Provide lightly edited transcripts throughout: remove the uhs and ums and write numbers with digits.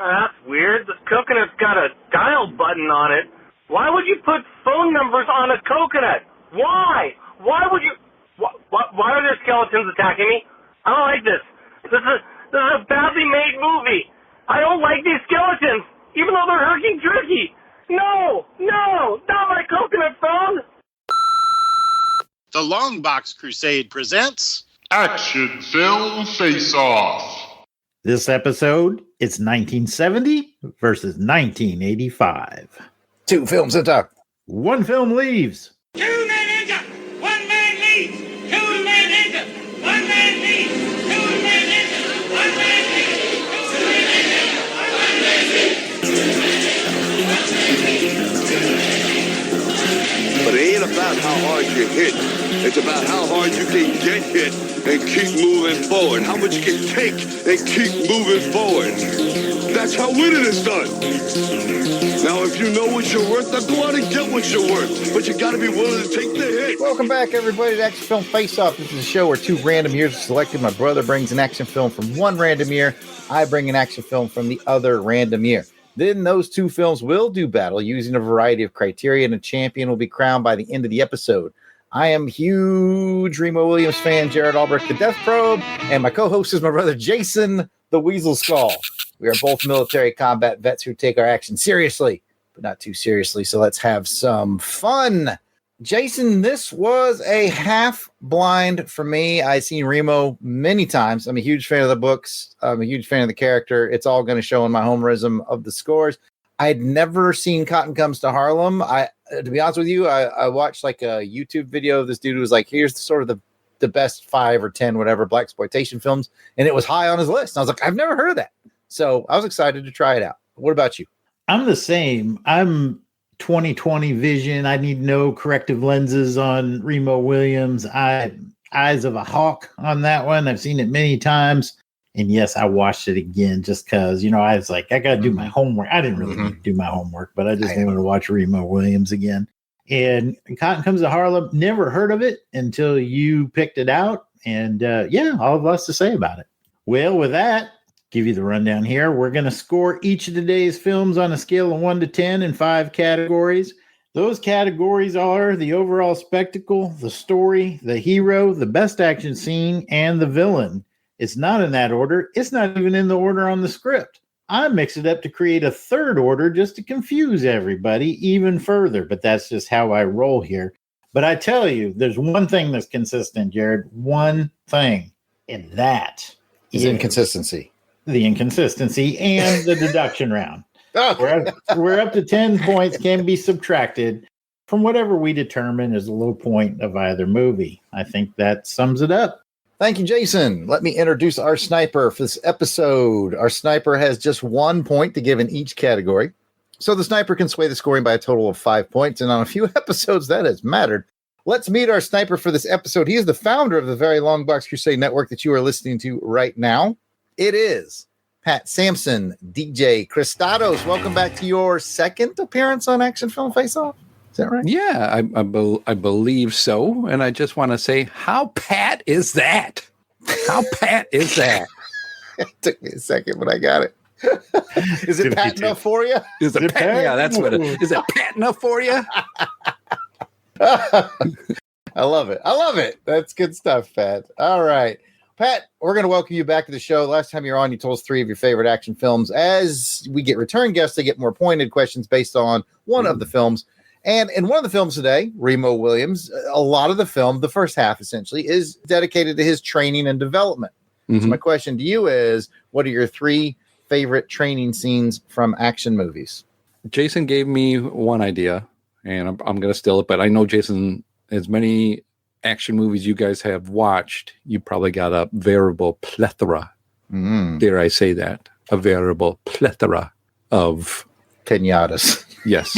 That's weird. This coconut's got a dial button on it. Why would you put phone numbers on a coconut? Why? Why would you? Why are there skeletons attacking me? I don't like this. This is a badly made movie. I don't like these skeletons, even though they're herky-jerky. No, not my coconut phone. The Longbox Crusade presents Action Film Face-Off. This episode, it's 1970 versus 1985. Two films enter. One film leaves. Two men enter, one man leaves. Two men enter, one man leaves. Two men enter, one man leaves. Two men enter, one man leaves. But it ain't about how hard you hit. It's about how hard you can get hit and keep moving forward. How much you can take and keep moving forward. That's how winning is done. Now, if you know what you're worth, now go out and get what you're worth. But you got to be willing to take the hit. Welcome back, everybody, to Action Film Face-Off. This is a show where two random years are selected. My brother brings an action film from one random year. I bring an action film from the other random year. Then those two films will do battle using a variety of criteria, and a champion will be crowned by the end of the episode. I am huge Remo Williams fan, Jared Albrecht, the Death Probe, and my co-host is my brother Jason, the Weasel Skull. We are both military combat vets who take our action seriously, but not too seriously, so let's have some fun. Jason, this was a half blind for me. I've seen Remo many times. I'm a huge fan of the books. I'm a huge fan of the character. It's all going to show in my homerism of the scores. I had never seen Cotton Comes to Harlem. To be honest with you, I watched like a YouTube video of this dude who was like, here's sort of the best 5 or 10, whatever, blaxploitation films. And it was high on his list. And I was like, I've never heard of that. So I was excited to try it out. What about you? I'm the same. I'm 20/20 vision. I need no corrective lenses on Remo Williams. Eyes of a hawk on that one. I've seen it many times. And yes, I watched it again just because, I was like, I got to do my homework. I didn't really need to do my homework, but I just wanted to watch Remo Williams again. And Cotton Comes to Harlem, never heard of it until you picked it out. And all of us to say about it. Well, with that, give you the rundown here. We're going to score each of today's films on a scale of 1 to 10 in 5 categories. Those categories are the overall spectacle, the story, the hero, the best action scene, and the villain. It's not in that order. It's not even in the order on the script. I mix it up to create a third order just to confuse everybody even further, but that's just how I roll here. But I tell you, there's one thing that's consistent, Jared. One thing, and that is inconsistency. The inconsistency and the deduction round. We're up to 10 points can be subtracted from whatever we determine is the low point of either movie. I think that sums it up. Thank you, Jason. Let me introduce our sniper for this episode. Our sniper has just 1 point to give in each category. So the sniper can sway the scoring by a total of 5 points. And on a few episodes, that has mattered. Let's meet our sniper for this episode. He is the founder of the very Longbox Crusade Network that you are listening to right now. It is Pat Sampson, DJ Christados. Welcome back to your second appearance on Action Film Face-Off. Is that right? Yeah, I believe so. And I just want to say, how pat is that? How pat is that? It took me a second, but I got it. Is it pat enough for you? Is it pat? Yeah, that's what it is. Is it pat enough for you? I love it. I love it. That's good stuff, Pat. All right. Pat, we're going to welcome you back to the show. Last time you were on, you told us 3 of your favorite action films. As we get return guests, they get more pointed questions based on one of the films. And in one of the films today, Remo Williams, a lot of the film, the first half essentially, is dedicated to his training and development. So my question to you is, what are your 3 favorite training scenes from action movies? Jason gave me one idea, and I'm going to steal it. But I know, Jason, as many action movies you guys have watched, you probably got a veritable plethora. Dare I say that? A veritable plethora of pinatas. Yes.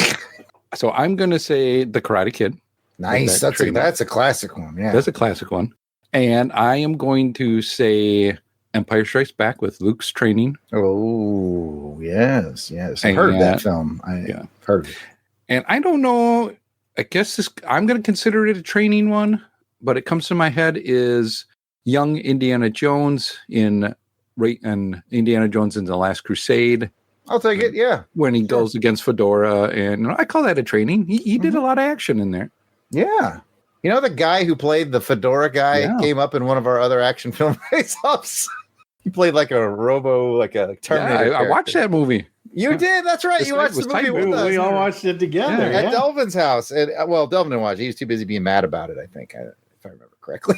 So I'm going to say The Karate Kid. Nice. That's a classic one. Yeah. That's a classic one. And I am going to say Empire Strikes Back with Luke's training. Oh, yes. I've heard of that film. I've heard of it. And I don't know, I guess I'm going to consider it a training one, but it comes to my head is young Indiana Jones in Indiana Jones and the Last Crusade. I'll take it. Yeah. When he goes against Fedora, and I call that a training. He did a lot of action in there. Yeah. You know, the guy who played the Fedora guy came up in one of our other action film face-offs. He played like a Terminator. Yeah, I watched that movie. You did? That's right. You watched the movie with us. We all watched it together. At Delvin's house. And, Delvin didn't watch it. He was too busy being mad about it, I think, if I remember correctly.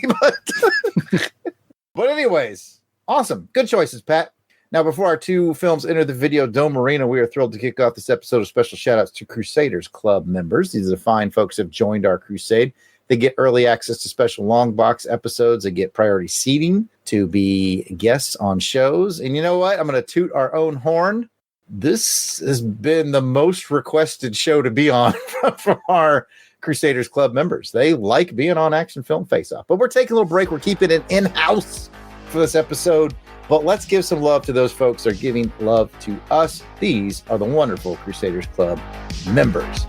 But anyways, awesome. Good choices, Pat. Now, before our two films enter the Videodome arena, we are thrilled to kick off this episode of special shout-outs to Crusaders Club members. These are the fine folks who have joined our crusade. They get early access to special long box episodes. They get priority seating to be guests on shows. And you know what? I'm going to toot our own horn. This has been the most requested show to be on from our Crusaders Club members. They like being on Action Film Face Off. But we're taking a little break. We're keeping it in-house for this episode. But let's give some love to those folks that are giving love to us. These are the wonderful Crusaders Club members.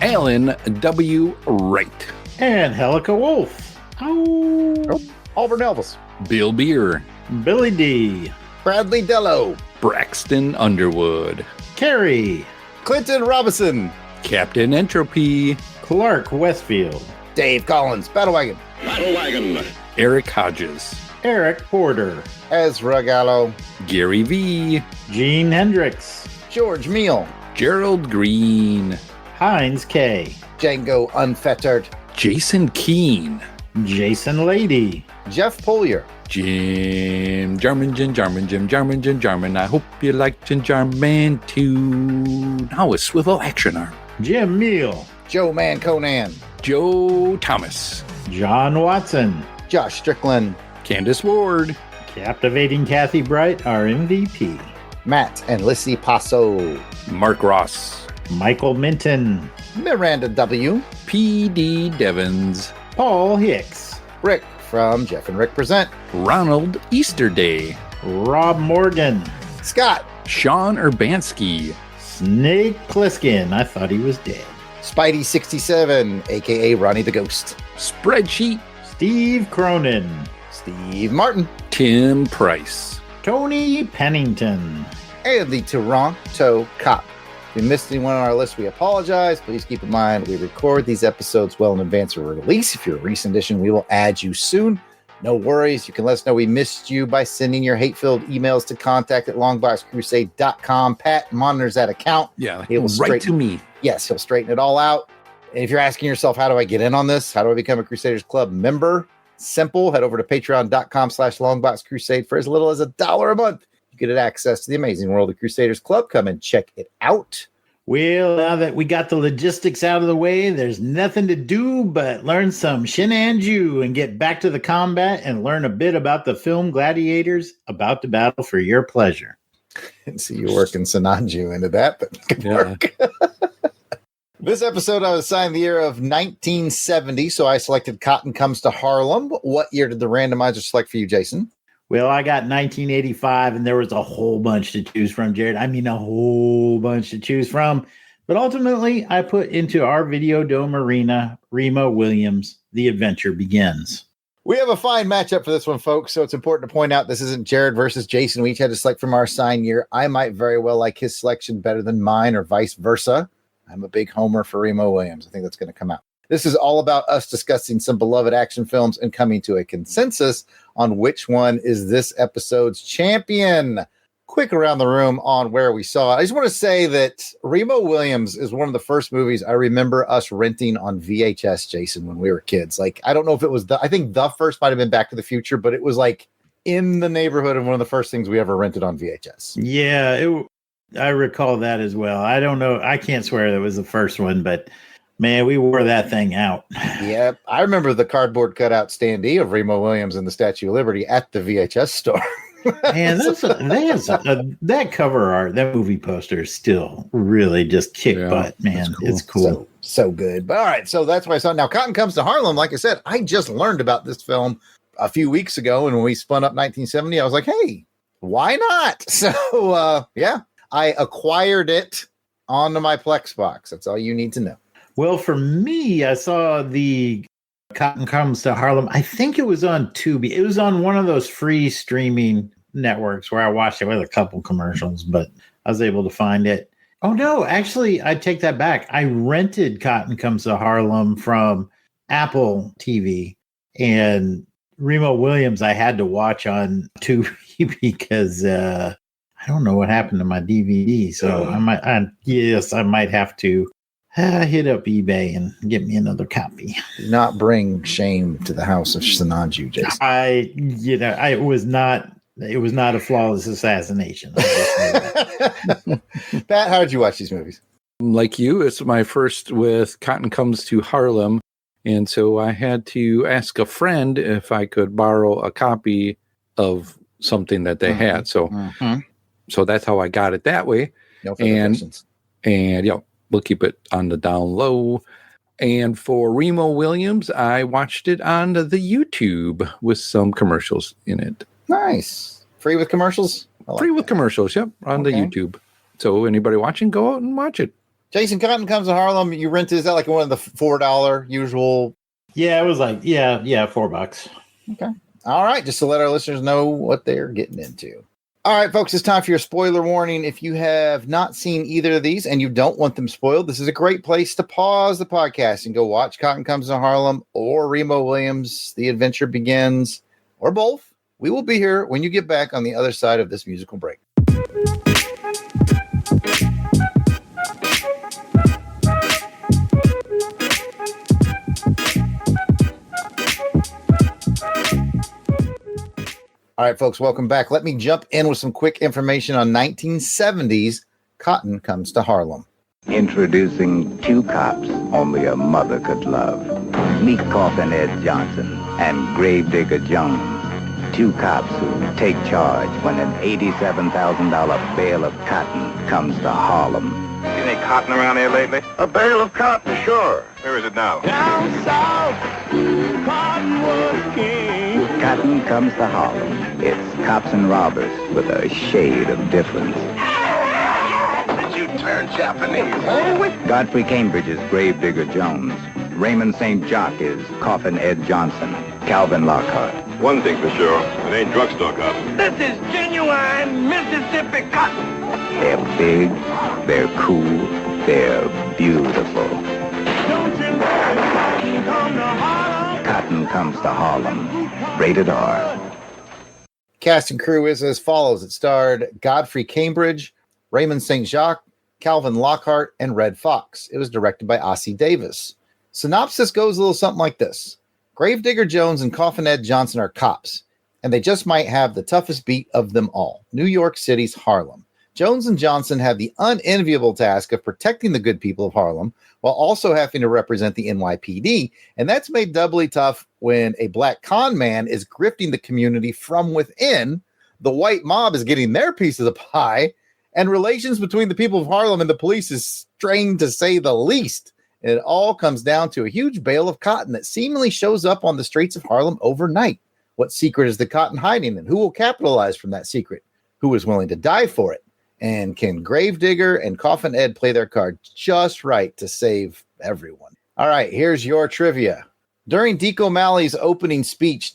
Alan W. Wright. And Helica Wolf. Oh, Auburn Elvis. Bill Beer. Billy D. Bradley Dello. Braxton Underwood. Carrie. Clinton Robinson. Captain Entropy. Clark Westfield. Dave Collins. Battlewagon. Eric Hodges. Eric Porter. Ezra Gallo. Gary V. Gene Hendricks. George Meal. Gerald Green. Heinz K. Django Unfettered. Jason Keene. Jason Lady. Jeff Polier. Jim Jarman. I hope you like Jim Jarman too. Now a swivel action arm. Jim Meal. Joe Man Conan. Joe Thomas. John Watson. Josh Strickland. Candace Ward. Captivating Kathy Bright, our MVP. Matt and Lissy Passo. Mark Ross. Michael Minton. Miranda W. P.D. Devons. Paul Hicks. Rick from Jeff and Rick Present. Ronald Easterday. Rob Morgan. Scott. Sean Urbanski. Snake Plissken. I thought he was dead. Spidey 67, a.k.a. Ronnie the Ghost. Spreadsheet. Steve Cronin. Steve Martin. Tim Price. Tony Pennington. And the Toronto Cop. If you missed anyone on our list, we apologize. Please keep in mind we record these episodes well in advance of release. If you're a recent edition, we will add you soon. No worries. You can let us know we missed you by sending your hate-filled emails to contact@longboxcrusade.com. Pat monitors that account. Yeah, it will right to me. Yes, he'll straighten it all out. And if you're asking yourself, how do I get in on this? How do I become a Crusaders Club member? Simple. Head over to patreon.com/longboxcrusade for as little as $1 a month. You get access to the amazing world of Crusaders Club. Come and check it out. Well, now that we got the logistics out of the way, there's nothing to do but learn some Shinanju and get back to the combat and learn a bit about the film gladiators about to battle for your pleasure. And see you working Sinanju into that, but good work. This episode, I was assigned the year of 1970, so I selected Cotton Comes to Harlem. What year did the randomizer select for you, Jason? Well, I got 1985, and there was a whole bunch to choose from, Jared. I mean, a whole bunch to choose from. But ultimately, I put into our Videodome arena, Remo Williams, The Adventure Begins. We have a fine matchup for this one, folks, so it's important to point out this isn't Jared versus Jason. We each had to select from our assigned year. I might very well like his selection better than mine or vice versa. I'm a big homer for Remo Williams. I think that's going to come out. This is all about us discussing some beloved action films and coming to a consensus on which one is this episode's champion. Quick around the room on where we saw it. I just want to say that Remo Williams is one of the first movies I remember us renting on VHS, Jason, when we were kids. Like, I don't know if it was I think the first might have been Back to the Future, but it was like in the neighborhood of one of the first things we ever rented on VHS. Yeah, I recall that as well. I don't know. I can't swear that was the first one, but man, we wore that thing out. Yeah, I remember the cardboard cutout standee of Remo Williams and the Statue of Liberty at the VHS store. Man, that cover art, that movie poster is still really just kick butt, man. Cool. It's cool. So good. But all right, so that's why I saw. Now, Cotton Comes to Harlem, like I said, I just learned about this film a few weeks ago, and when we spun up 1970, I was like, hey, why not? So, yeah, I acquired it onto my Plex box. That's all you need to know. Well, for me, I saw the Cotton Comes to Harlem. I think it was on Tubi. It was on one of those free streaming networks where I watched it with a couple commercials, but I was able to find it. Oh, no, actually, I take that back. I rented Cotton Comes to Harlem from Apple TV, and Remo Williams I had to watch on Tubi because I don't know what happened to my DVD. So I might have to hit up eBay and get me another copy. Do not bring shame to the house of Sinanju, Jason. It was not a flawless assassination. Pat, how did you watch these movies? Like you, it's my first with Cotton Comes to Harlem. And so I had to ask a friend if I could borrow a copy of something that they had. So that's how I got it that way. No further questions. And we'll keep it on the down low. And for Remo Williams, I watched it on the YouTube with some commercials in it. Nice. Free with commercials? Free with commercials, on the YouTube. So anybody watching, go out and watch it. Jason, Cotton Comes to Harlem, you rented, is that like one of the $4 usual? Yeah, it was like, $4. Okay. All right, just to let our listeners know what they're getting into. All right, folks, it's time for your spoiler warning. If you have not seen either of these and you don't want them spoiled, this is a great place to pause the podcast and go watch Cotton Comes to Harlem or Remo Williams, The Adventure Begins, or both. We will be here when you get back on the other side of this musical break. All right, folks, welcome back. Let me jump in with some quick information on 1970s Cotton Comes to Harlem. Introducing two cops only a mother could love. Meet Coffin Ed Johnson and Gravedigger Jones. Two cops who take charge when an $87,000 bale of cotton comes to Harlem. Seen any cotton around here lately? A bale of cotton, sure. Where is it now? Down south, cotton was king. Cotton Comes to Harlem. It's cops and robbers with a shade of difference. Did you turn Japanese? Godfrey Cambridge is Gravedigger Jones. Raymond St. Jock is Coffin Ed Johnson. Calvin Lockhart. One thing for sure, it ain't drugstore cotton. This is genuine Mississippi cotton. They're big, they're cool, they're beautiful. Don't you know cotton come to Harlem? Cotton Comes to Harlem. Rated R. Cast and crew is as follows. It starred Godfrey Cambridge, Raymond St. Jacques, Calvin Lockhart, and Red Fox. It was directed by Ossie Davis. Synopsis goes a little something like this. Gravedigger Jones and Coffin Ed Johnson are cops, and they just might have the toughest beat of them all, New York City's Harlem. Jones and Johnson have the unenviable task of protecting the good people of Harlem while also having to represent the NYPD, and that's made doubly tough when a black con man is grifting the community from within, the white mob is getting their piece of the pie, and relations between the people of Harlem and the police is strained to say the least. And it all comes down to a huge bale of cotton that seemingly shows up on the streets of Harlem overnight. What secret is the cotton hiding, and who will capitalize from that secret? Who is willing to die for it? And can Gravedigger and Coffin Ed play their card just right to save everyone? All right, here's your trivia. During Deke O'Malley's opening speech,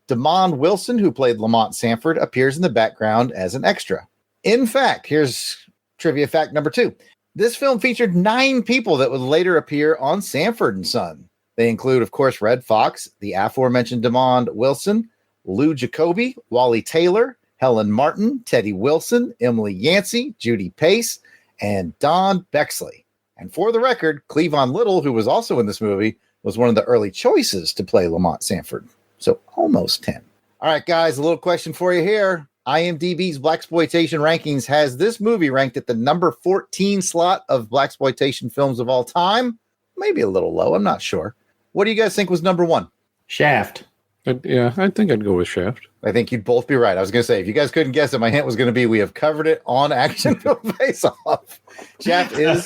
Demond Wilson, who played Lamont Sanford, appears in the background as an extra. In fact, here's trivia fact number 2. This film featured 9 people that would later appear on Sanford & Son. They include, of course, Red Fox, the aforementioned Demond Wilson, Lou Jacoby, Wally Taylor, Helen Martin, Teddy Wilson, Emily Yancey, Judy Pace, and Don Bexley. And for the record, Cleavon Little, who was also in this movie, was one of the early choices to play Lamont Sanford. So almost 10. All right, guys, a little question for you here. IMDb's Blaxploitation rankings has this movie ranked at the number 14 slot of Blaxploitation films of all time. Maybe a little low. I'm not sure. What do you guys think was number 1? Shaft. I think I'd go with Shaft. I think you'd both be right. I was going to say, if you guys couldn't guess it, my hint was going to be we have covered it on Action Film Face Off. Shaft is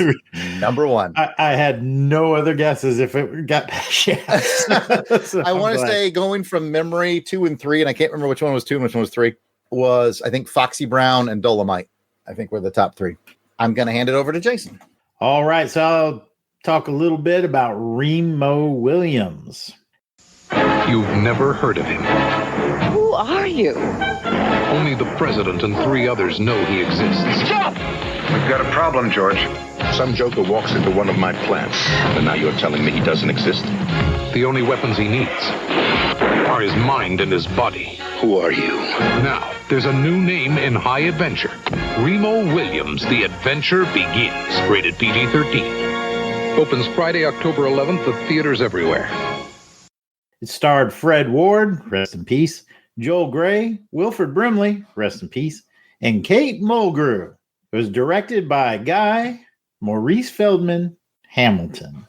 number 1. I had no other guesses if it got Shaft. So I want to say going from memory 2 and 3, and I can't remember which one was 2 and which one was 3, was I think Foxy Brown and Dolomite. I think were the top 3. I'm going to hand it over to Jason. All right, so I'll talk a little bit about Remo Williams. You've never heard of him. Who are you? Only the president and 3 others know he exists. Stop! We've got a problem, George. Some joker walks into one of my plants, and now you're telling me he doesn't exist? The only weapons he needs are his mind and his body. Who are you? Now, there's a new name in high adventure. Remo Williams, The Adventure Begins. Rated PG-13. Opens Friday, October 11th at theaters everywhere. It starred Fred Ward, rest in peace, Joel Grey, Wilford Brimley, rest in peace, and Kate Mulgrew. It was directed by Guy Maurice Feldman Hamilton.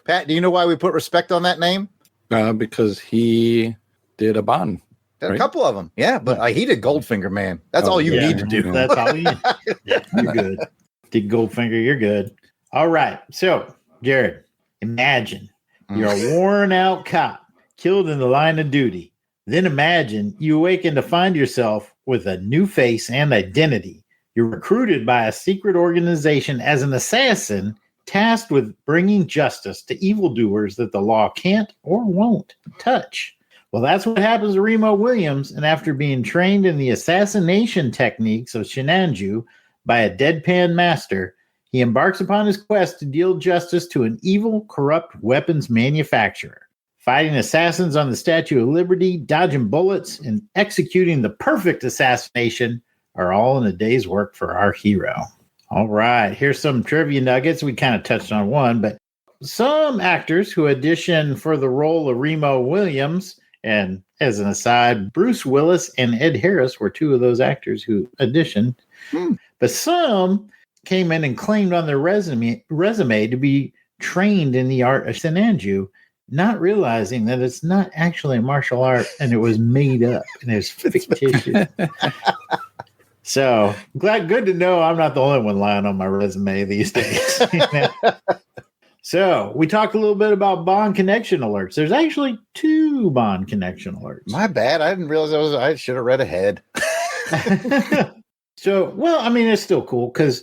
Pat, do you know why we put respect on that name? Because he did a Bond. Did right? a couple of them. Yeah, but he did Goldfinger, man. That's all you need to do. That's all you need. Yeah, you're good. Did Goldfinger, you're good. All right. So, Jared, imagine you're a worn out cop killed in the line of duty. Then imagine you awaken to find yourself with a new face and identity. You're recruited by a secret organization as an assassin tasked with bringing justice to evildoers that the law can't or won't touch. Well, that's what happens to Remo Williams, and after being trained in the assassination techniques of Shenanju by a deadpan master, he embarks upon his quest to deal justice to an evil, corrupt weapons manufacturer. Fighting assassins on the Statue of Liberty, dodging bullets, and executing the perfect assassination are all in a day's work for our hero. All right, here's some trivia nuggets. We kind of touched on one, but some actors who auditioned for the role of Remo Williams, and as an aside, Bruce Willis and Ed Harris were 2 of those actors who auditioned. But some came in and claimed on their resume to be trained in the art of Shenanju, not realizing that it's not actually a martial art and it was made up and it's fictitious. So good to know I'm not the only one lying on my resume these days. So we talked a little bit about Bond connection alerts. There's actually 2 Bond connection alerts. My bad. I didn't realize I should have read ahead. So, well, I mean, it's still cool because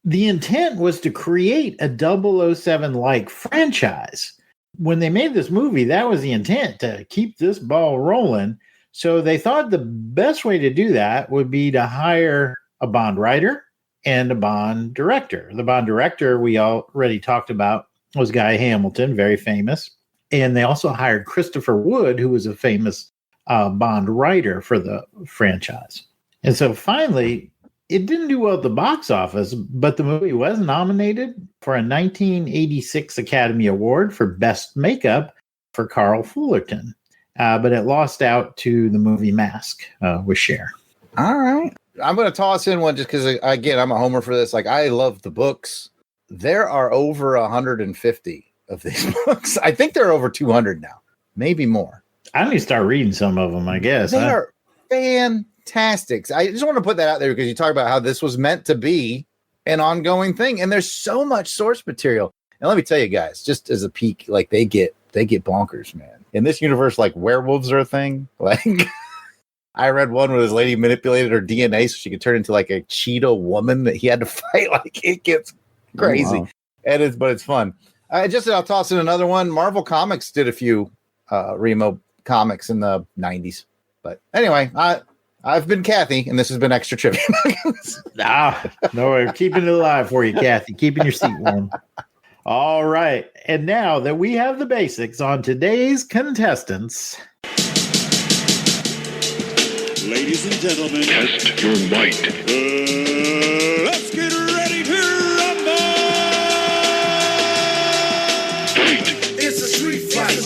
the intent was to create a 007-like franchise. When they made this movie, that was the intent, to keep this ball rolling. So they thought the best way to do that would be to hire a Bond writer and a Bond director. The Bond director we already talked about was Guy Hamilton, very famous. And they also hired Christopher Wood, who was a famous Bond writer for the franchise. And so finally, it didn't do well at the box office, but the movie was nominated for a 1986 Academy Award for Best Makeup for Carl Fullerton. But it lost out to the movie Mask with Cher. All right. I'm going to toss in one just because, again, I'm a homer for this. Like, I love the books. There are over 150 of these books. I think there are over 200 now, maybe more. I need to start reading some of them, I guess. They are fantastic. I just want to put that out there because you talk about how this was meant to be an ongoing thing. And there's so much source material. And let me tell you guys, just as a peek, like they get bonkers, man. In this universe, like werewolves are a thing. Like I read one where this lady manipulated her DNA so she could turn into like a cheetah woman that he had to fight. Like it gets crazy. Wow. But it's fun. I'll toss in another one. Marvel Comics did a few Remo comics in the 90s. But anyway, I've been Kathy, and this has been Extra Trivia. No, we're keeping it alive for you, Kathy. Keeping your seat warm. All right. And now that we have the basics on today's contestants. Ladies and gentlemen, Test your might. Let's get ready to rumble! Fight. It's a street fight.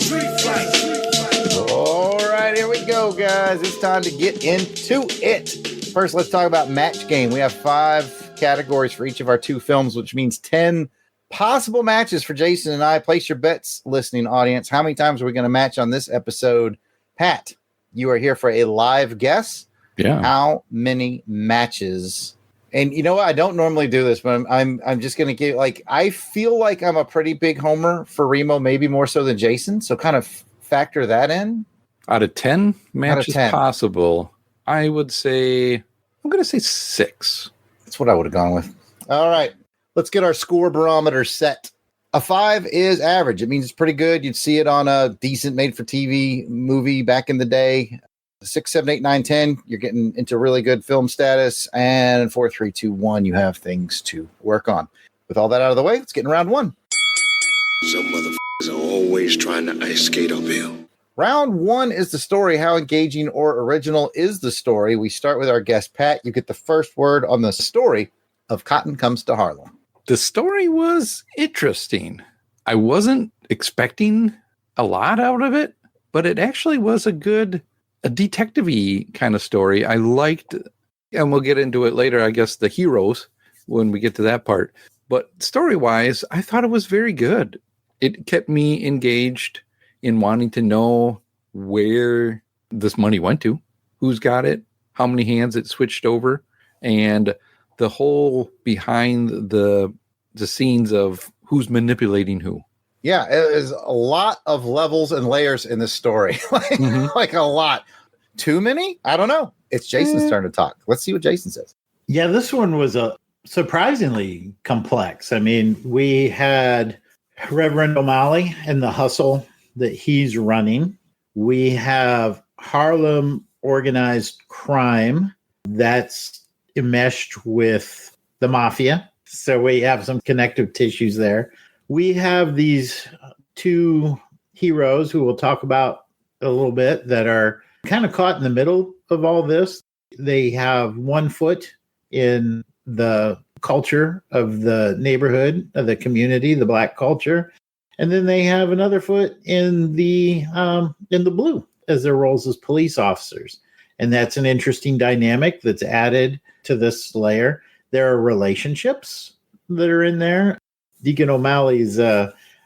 All right, here we go, guys. It's time to get into it. First, let's talk about match game. We have 5 categories for each of our 2 films, which means 10 possible matches for Jason and I. Place your bets, listening audience. How many times are we going to match on this episode? Pat, you are here for a live guess. Yeah. How many matches? And you know what? I don't normally do this, but I'm just going to give, like, I feel like I'm a pretty big homer for Remo, maybe more so than Jason. So kind of factor that in. Out of 10 matches 10. possible, I would say, I'm going to say 6. That's what I would have gone with. All right. Let's get our score barometer set. A 5 is average. It means it's pretty good. You'd see it on a decent made-for-TV movie back in the day. 6, 7, 8, 9, 10, you're getting into really good film status. And 4, 3, 2, 1, you have things to work on. With all that out of the way, let's get in round 1. Some motherfuckers are always trying to ice skate uphill. Round 1 is the story. How engaging or original is the story? We start with our guest, Pat. You get the first word on the story of Cotton Comes to Harlem. The story was interesting. I wasn't expecting a lot out of it, but it actually was a detective-y kind of story. I liked, and we'll get into it later, I guess, the heroes when we get to that part. But story-wise, I thought it was very good. It kept me engaged in wanting to know where this money went to, who's got it, how many hands it switched over, and the whole behind the scenes of who's manipulating who. Yeah, there's a lot of levels and layers in this story. Like a lot. Too many? I don't know. It's Jason's turn to talk. Let's see what Jason says. Yeah, this one was surprisingly complex. I mean, we had Reverend O'Malley and the hustle that he's running. We have Harlem organized crime that's enmeshed with the mafia. So we have some connective tissues there. We have these two heroes who we'll talk about a little bit that are kind of caught in the middle of all this. They have one foot in the culture of the neighborhood, of the community, the Black culture. And then they have another foot in the blue as their roles as police officers. And that's an interesting dynamic that's added to this layer. There are relationships that are in there. Deacon O'Malley's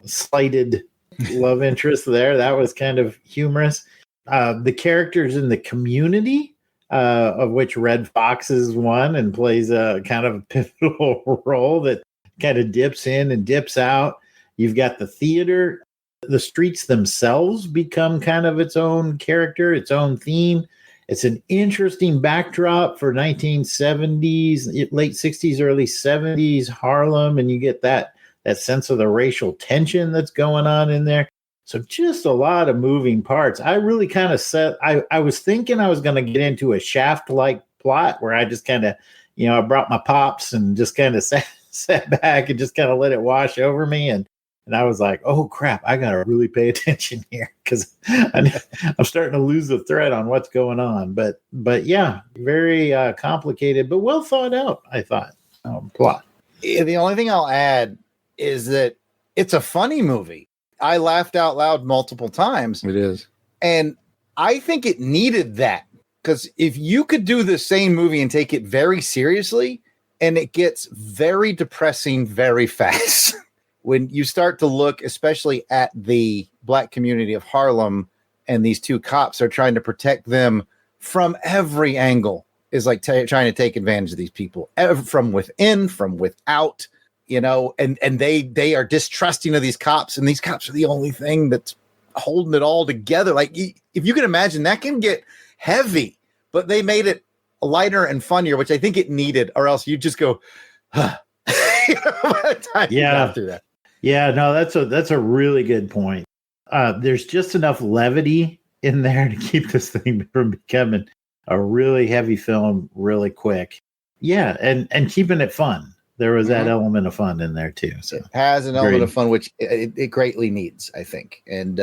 slighted love interest there. That was kind of humorous. The characters in the community, of which Red Fox is one and plays a kind of pivotal role that kind of dips in and dips out. You've got the theater. The streets themselves become kind of its own character, its own theme. It's an interesting backdrop for 1970s, late 60s, early 70s Harlem, and you get that sense of the racial tension that's going on in there. So just a lot of moving parts. I really kind of I was thinking I was going to get into a Shaft-like plot where I just kind of, I brought my pops and just kind of sat back and just kind of let it wash over me. And I was like, oh, crap, I got to really pay attention here because I'm starting to lose the thread on what's going on. But yeah, very complicated, but well thought out, I thought, plot. The only thing I'll add is that it's a funny movie. I laughed out loud multiple times. It is. And I think it needed that because if you could do the same movie and take it very seriously, and it gets very depressing very fast. When you start to look, especially at the Black community of Harlem, and these two cops are trying to protect them from every angle, is like trying to take advantage of these people from within, from without, and they are distrusting of these cops, and these cops are the only thing that's holding it all together. Like, if you can imagine, that can get heavy, but they made it lighter and funnier, which I think it needed, or else you just go, huh. By the time you got through that. Yeah, no, that's a really good point. There's just enough levity in there to keep this thing from becoming a really heavy film really quick. Yeah, and keeping it fun. There was that element of fun in there too. So it has an element of fun, which it greatly needs, I think, and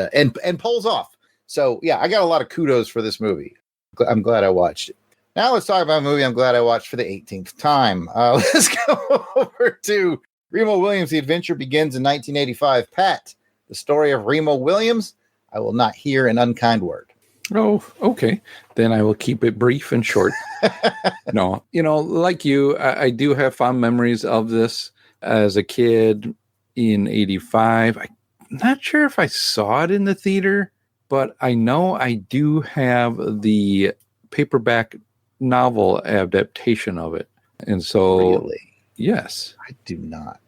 pulls off. So yeah, I got a lot of kudos for this movie. I'm glad I watched it. Now let's talk about a movie I'm glad I watched for the 18th time. Let's go over to Remo Williams. The Adventure Begins in 1985. Pat, the story of Remo Williams. I will not hear an unkind word. Oh, okay. Then I will keep it brief and short. No, like you, I do have fond memories of this as a kid in 85. I'm not sure if I saw it in the theater, but I know I do have the paperback novel adaptation of it. And so, really? Yes. I do not.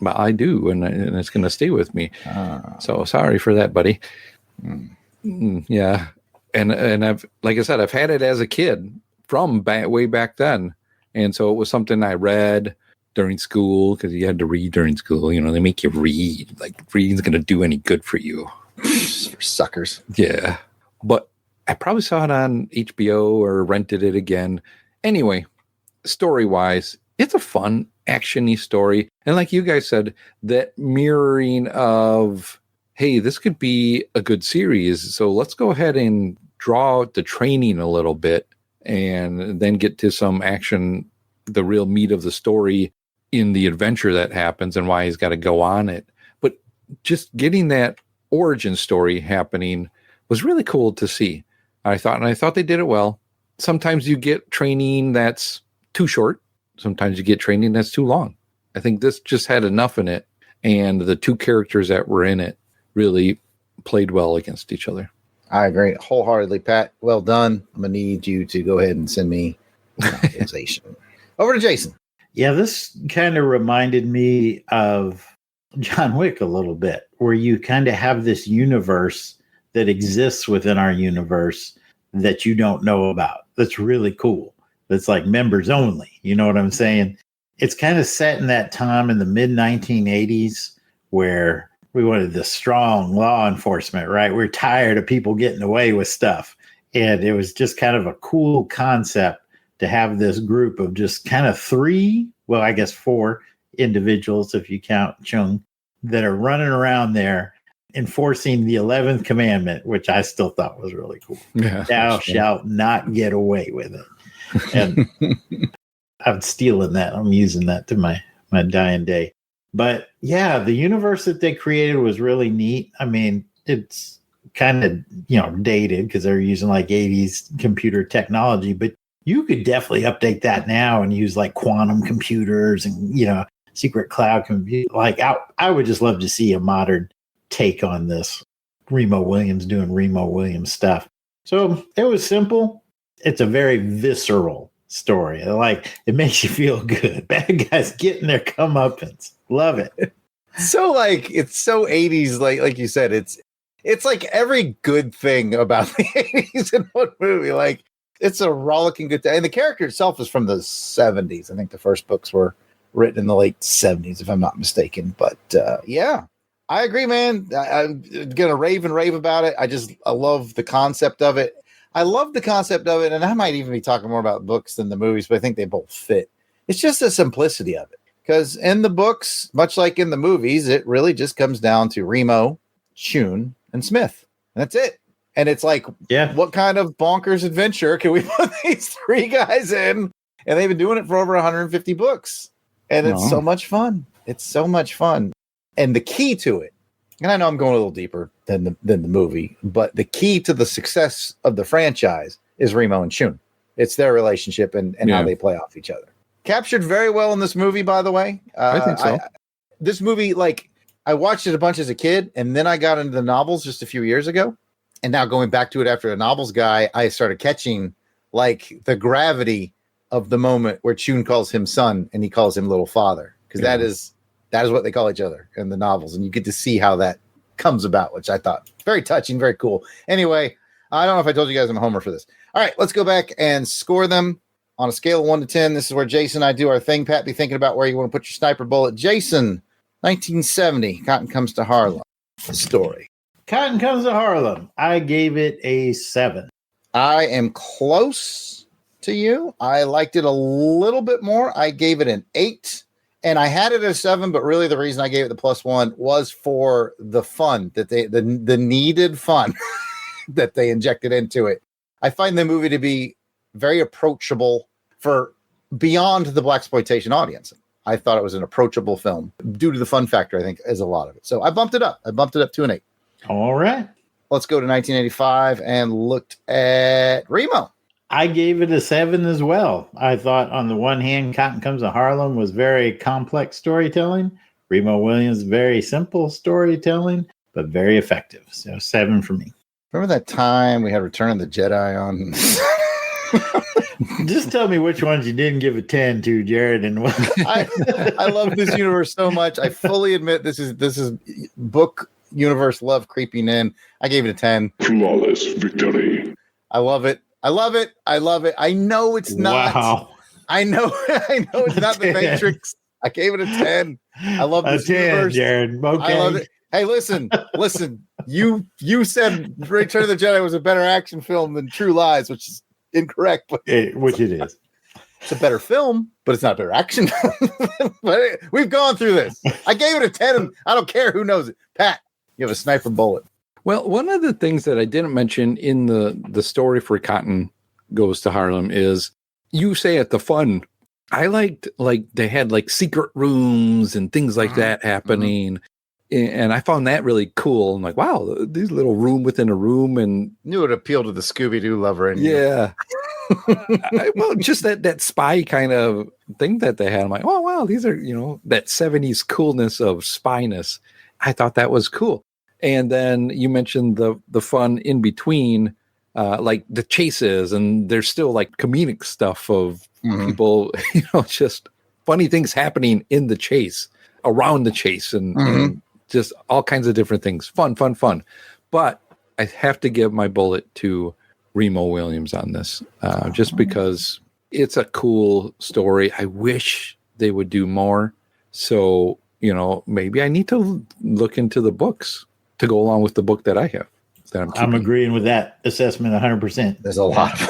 But I do, and it's going to stay with me. So sorry for that, buddy. Yeah. And I've, like I said, I've had it as a kid from way back then. And so it was something I read, during school because you had to read during school. You know, they make you read. Like, reading's going to do any good for you. For suckers. Yeah. But I probably saw it on HBO or rented it again. Anyway, story-wise, it's a fun, action-y story. And like you guys said, that mirroring of, hey, this could be a good series. So let's go ahead and draw out the training a little bit and then get to some action, the real meat of the story in the adventure that happens and why he's got to go on it. But just getting that origin story happening was really cool to see. I thought they did it well. Sometimes you get training that's too short. Sometimes you get training that's too long. I think this just had enough in it, and the two characters that were in it really played well against each other. I agree wholeheartedly, Pat. Well done. I'm gonna need you to go ahead and send me novelization. Over to Jason. Yeah, this kind of reminded me of John Wick a little bit, where you kind of have this universe that exists within our universe that you don't know about. That's really cool. That's like members only. You know what I'm saying? It's kind of set in that time in the mid 1980s where we wanted the strong law enforcement, right? We're tired of people getting away with stuff. And it was just kind of a cool concept to have this group of just kind of 4 individuals, if you count Chung, that are running around there enforcing the 11th commandment, which I still thought was really cool. Yeah, Thou shalt not get away with it. And I'm stealing that. I'm using that to my dying day. But yeah, the universe that they created was really neat. I mean, it's kind of, dated because they're using like 80s computer technology, but you could definitely update that now and use like quantum computers and, secret cloud compute. Like I would just love to see a modern take on this. Remo Williams doing Remo Williams stuff. So it was simple. It's a very visceral story. Like, it makes you feel good. Bad guys getting their comeuppance. Love it. So it's so 80s, like you said, it's like every good thing about the 80s in one movie. Like, it's a rollicking good thing. And the character itself is from the 70s. I think the first books were written in the late 70s, if I'm not mistaken. But yeah, I agree, man. I'm going to rave about it. I love the concept of it. I love the concept of it. And I might even be talking more about books than the movies, but I think they both fit. It's just the simplicity of it. Because in the books, much like in the movies, it really just comes down to Remo, Chiun, and Smith. And that's it. And it's like, what kind of bonkers adventure can we put these 3 guys in? And they've been doing it for over 150 books. And it's so much fun. It's so much fun. And the key to it, and I know I'm going a little deeper than the movie, but the key to the success of the franchise is Remo and Chiun. It's their relationship and how they play off each other. Captured very well in this movie, by the way. I think so. This movie, I watched it a bunch as a kid, and then I got into the novels just a few years ago. And now going back to it after a novels guy, I started catching the gravity of the moment where Chiun calls him son and he calls him little father. Because that is what they call each other in the novels. And you get to see how that comes about, which I thought very touching, very cool. Anyway, I don't know if I told you guys I'm a homer for this. All right, let's go back and score them on a scale of 1 to 10. This is where Jason and I do our thing. Pat, be thinking about where you want to put your sniper bullet. Jason, 1970, Cotton Comes to Harlem. The story. Cotton Comes to Harlem. I gave it a 7. I am close to you. I liked it a little bit more. I gave it an 8. And I had it at a 7, but really the reason I gave it the +1 was for the fun that the needed fun that they injected into it. I find the movie to be very approachable for beyond the blaxploitation audience. I thought it was an approachable film due to the fun factor, I think, is a lot of it. So I bumped it up. I bumped it up to an 8. All right. Let's go to 1985 and looked at Remo. I gave it a 7 as well. I thought, on the one hand, Cotton Comes to Harlem was very complex storytelling. Remo Williams, very simple storytelling, but very effective. So 7 for me. Remember that time we had Return of the Jedi on? Just tell me which ones you didn't give a 10 to, Jared. And I love this universe so much. I fully admit this is book universe love creeping in. I gave it a 10. Flawless victory. I love it. I love it. I love it. I know it's not. Wow. I know it's not the Matrix. I gave it a 10. I love this 10, universe. Jared. Okay. I love it. Hey, listen. You said Return of the Jedi was a better action film than True Lies, which is incorrect. But Which it is. It's a better film, but it's not a better action. But we've gone through this. I gave it a 10, and I don't care who knows it. Pat, you have a sniper bullet. Well, one of the things that I didn't mention in the story for Cotton Goes to Harlem is you say at the fun. I liked they had like secret rooms and things like that happening. And I found that really cool. I'm like, wow, these little room within a room, and knew it appealed to the Scooby-Doo lover in you. Yeah. Well, just that spy kind of thing that they had. I'm like, oh wow, these are, that 70s coolness of spyness. I thought that was cool. And then you mentioned the fun in between, like the chases, and there's still like comedic stuff of people, just funny things happening in the chase, around the chase, and just all kinds of different things. Fun. But I have to give my bullet to Remo Williams on this, just because it's a cool story. I wish they would do more. So, maybe I need to look into the books to go along with the book that I have. That I'm agreeing with that assessment 100%. There's a lot of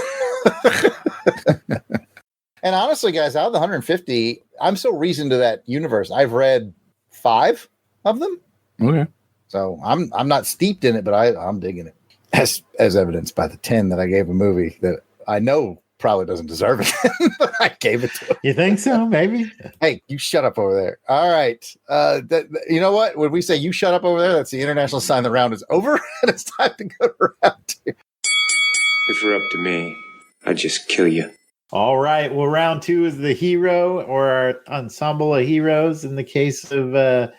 And honestly, guys, out of the 150, I'm so reasoned to that universe. I've read 5 of them. Okay. So I'm not steeped in it, but I'm digging it. As evidenced by the 10 that I gave a movie that I know probably doesn't deserve it, but I gave it to him. You think so? Maybe. Hey, you shut up over there. All right. You know what? When we say you shut up over there, that's the international sign the round is over, and it's time to go to round 2. If it were up to me, I'd just kill you. All right. Well, round 2 is the hero, or our ensemble of heroes in the case of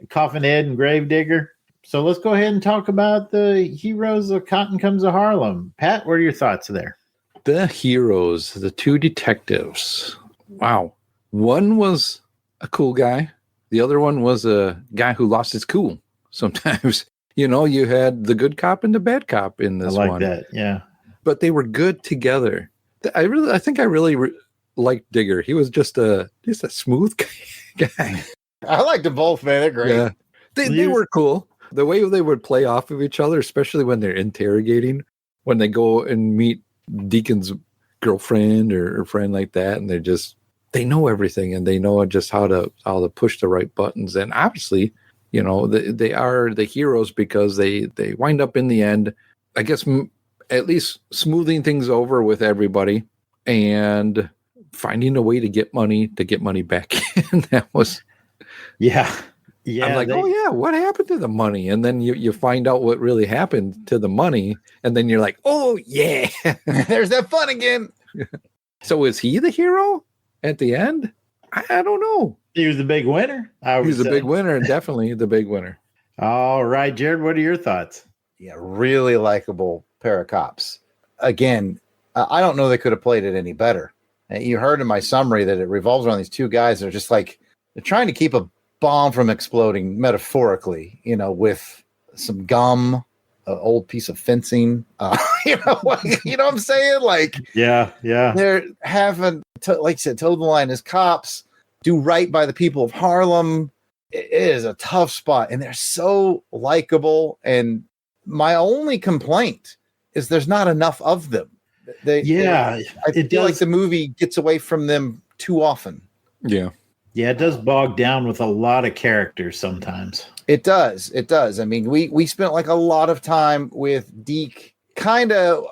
Coffin Ed and Gravedigger. So let's go ahead and talk about the heroes of Cotton Comes to Harlem. Pat, what are your thoughts there? The heroes, the 2 detectives. Wow. One was a cool guy. The other one was a guy who lost his cool. Sometimes, you had the good cop and the bad cop in this one. I like that. Yeah. But they were good together. I think I really liked Digger. He was just a smooth guy. I liked them both, man. They're great. Yeah. They were cool. The way they would play off of each other, especially when they're interrogating, when they go and meet Deacon's girlfriend or friend like that, and they know everything, and they know just how to push the right buttons. And obviously, they are the heroes because they wind up in the end, I guess, at least smoothing things over with everybody and finding a way to get money back in. That was, yeah. I'm like, what happened to the money? And then you find out what really happened to the money, and then you're like, oh yeah, there's that fun again. So is he the hero at the end? I don't know. He was the big winner. He's the big winner, definitely the big winner. All right, Jared, what are your thoughts? Yeah, really likable pair of cops. Again, I don't know they could have played it any better. And you heard in my summary that it revolves around these 2 guys that are just like, they're trying to keep a bomb from exploding, metaphorically, with some gum, an old piece of fencing. You know what I'm saying? Like, yeah. They're having, like I said, toe the line as cops, do right by the people of Harlem. It is a tough spot, and they're so likable. And my only complaint is there's not enough of them. I feel like the movie gets away from them too often. Yeah. Yeah, it does bog down with a lot of characters sometimes. It does. I mean, we spent like a lot of time with Deke, kind of,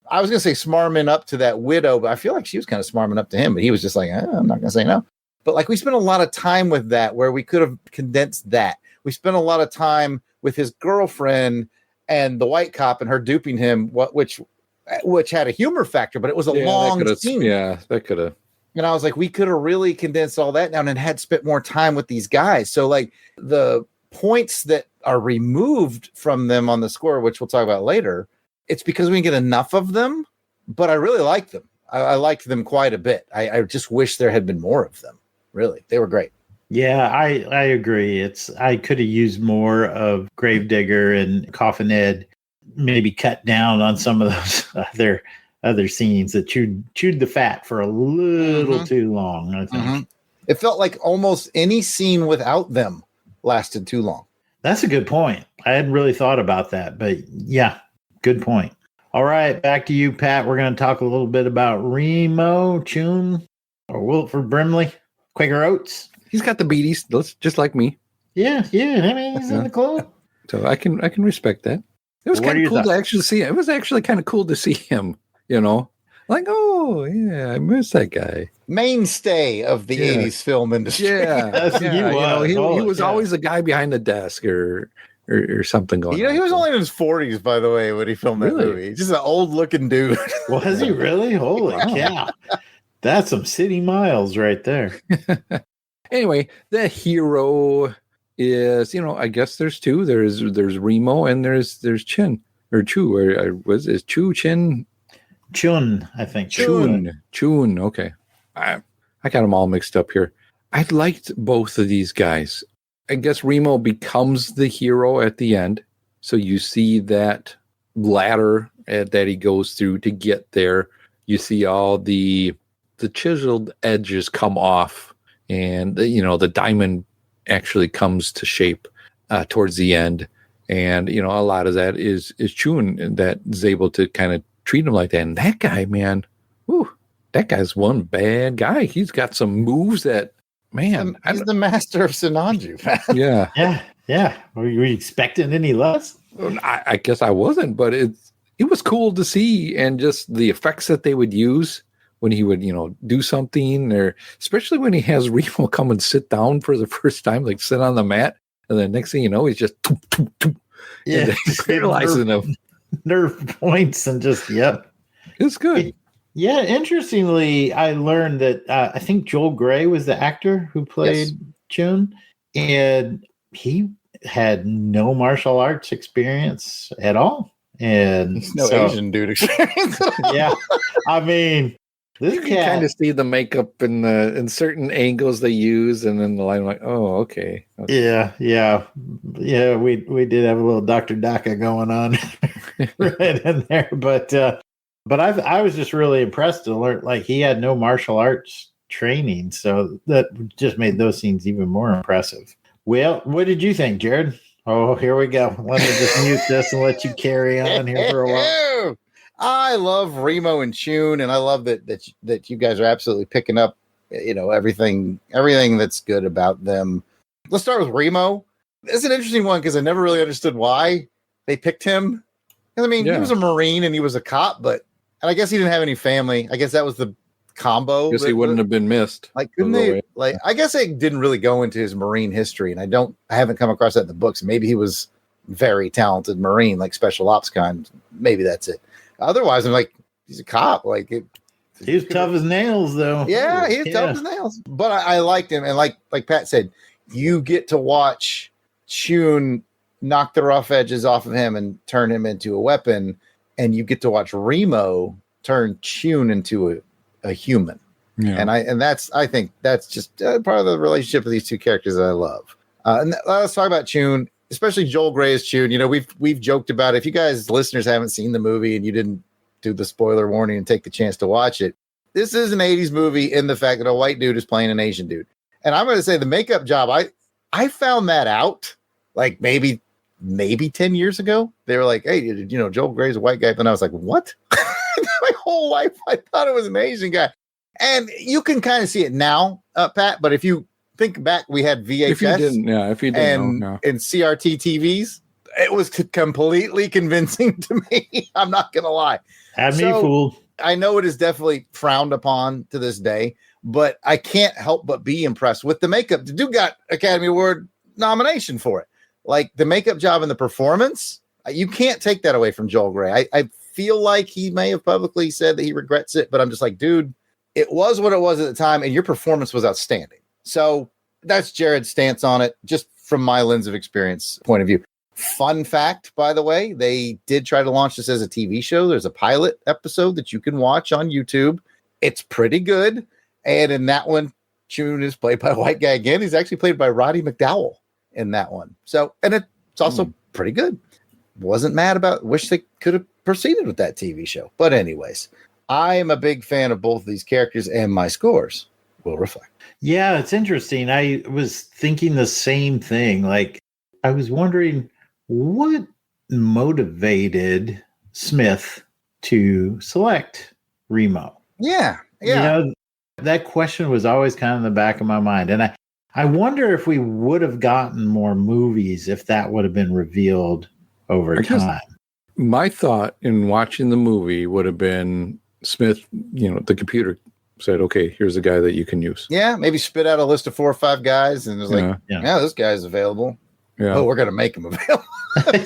I was going to say smarming up to that widow, but I feel like she was kind of smarming up to him, but he was just like, I'm not going to say no. But like we spent a lot of time with that where we could have condensed that. We spent a lot of time with his girlfriend and the white cop and her duping him, which had a humor factor, but it was a long scene. Yeah, that could have. And I was like, we could have really condensed all that down and had spent more time with these guys. So like the points that are removed from them on the score, which we'll talk about later, it's because we didn't get enough of them, but I really liked them. I liked them quite a bit. I just wish there had been more of them. Really, they were great. Yeah, I agree. I could have used more of Gravedigger and Coffin Ed, maybe cut down on some of those other scenes that chewed the fat for a little too long, I think. It felt like almost any scene without them lasted too long. That's a good point. I hadn't really thought about that, but yeah, good point. All right, back to you, Pat. We're going to talk a little bit about Remo Chiun or Wilford Brimley, Quaker Oats. He's got the beaties, just like me. Yeah. I mean, he's in the club. So I can respect that. It was kind of cool to actually see him. It was actually kind of cool to see him, Like, oh, yeah, I miss that guy. Mainstay of the 80s film industry. Yeah. He was always the guy behind the desk or something going on. He was only in his 40s, by the way, when he filmed that movie. Just an old-looking dude. Was he really? Holy cow. That's some city miles right there. Anyway, the hero is, I guess there's two. There's Remo and there's Chin or Chu. Or was it Chu, Chin? Chun, I think. Chun. Okay. I got them all mixed up here. I liked both of these guys. I guess Remo becomes the hero at the end. So you see that ladder that he goes through to get there. You see all the chiseled edges come off, and the diamond actually comes to shape towards the end. And a lot of that is Chun that is able to kind of treat him like that. And that guy, man, that guy's one bad guy. He's got some moves that, man. He's the master of Sinanju. Yeah. Were you expecting any less? I guess I wasn't, but it was cool to see, and just the effects that they would use when he would, do something, or especially when he has Remo come and sit down for the first time, like sit on the mat, and then next thing you know, he's just paralyzing him. Nerve points and just it's good. Interestingly, I learned that I think Joel Grey was the actor who played Chun, and he had no martial arts experience at all, and he's no Asian dude experience at all. Yeah, I mean, you can kind of see the makeup in certain angles they use, and then the line, like, oh, okay. Yeah. We did have a little Dr. Daka going on right in there, but I was just really impressed to learn, like, he had no martial arts training, so that just made those scenes even more impressive. Well, what did you think, Jared? Oh, here we go. Let me just mute this and let you carry on here for a while. I love Remo and Chiun, and I love that you guys are absolutely picking up, everything that's good about them. Let's start with Remo. It's an interesting one because I never really understood why they picked him. I mean, he was a Marine and he was a cop, and I guess he didn't have any family. I guess that was the combo. I guess he wouldn't have been missed. Like, couldn't they? Like, I guess it didn't really go into his Marine history, and I haven't come across that in the books. Maybe he was very talented Marine, like special ops kind. Maybe that's it. Otherwise, I'm like, he's a cop. Like, he was tough as nails, though. Yeah, he was tough as nails. But I liked him, and like Pat said, you get to watch Chiun knock the rough edges off of him and turn him into a weapon, and you get to watch Remo turn Chiun into a human. Yeah. And I think that's just part of the relationship of these two characters that I love. And let's talk about Chiun, especially Joel Grey as Chiun. We've joked about it. If you guys listeners haven't seen the movie and you didn't do the spoiler warning and take the chance to watch it, this is an 80s movie in the fact that a white dude is playing an Asian dude. And I'm going to say the makeup job, I found that out like maybe 10 years ago. They were like, hey, Joel Grey's a white guy. And I was like, what? My whole life, I thought it was an Asian guy. And you can kind of see it now, Pat. But if you think back, we had VHS and CRT TVs. It was completely convincing to me. I'm not going to lie. Had me fooled. I know it is definitely frowned upon to this day, but I can't help but be impressed with the makeup. The dude got Academy Award nomination for it. Like, the makeup job and the performance, you can't take that away from Joel Grey. I feel like he may have publicly said that he regrets it, but I'm just like, dude, it was what it was at the time, and your performance was outstanding. So that's Jared's stance on it, just from my lens of experience point of view. Fun fact, by the way, they did try to launch this as a TV show. There's a pilot episode that you can watch on YouTube. It's pretty good. And in that one, Chiun is played by a white guy again. He's actually played by Roddy McDowell in that one. So, and it's also pretty good. Wasn't mad about, wish they could have proceeded with that TV show. But anyways, I am a big fan of both of these characters and my scores. will reflect. Yeah, it's interesting. I was thinking the same thing. Like, I was wondering what motivated Smith to select Remo. Yeah. You know, that question was always kind of in the back of my mind. And I wonder if we would have gotten more movies if that would have been revealed over time. My thought in watching the movie would have been Smith, the computer said, okay, here's a guy that you can use. Yeah, maybe spit out a list of 4 or 5 guys and it was like, yeah, this guy's available. Yeah. Oh, we're going to make him available.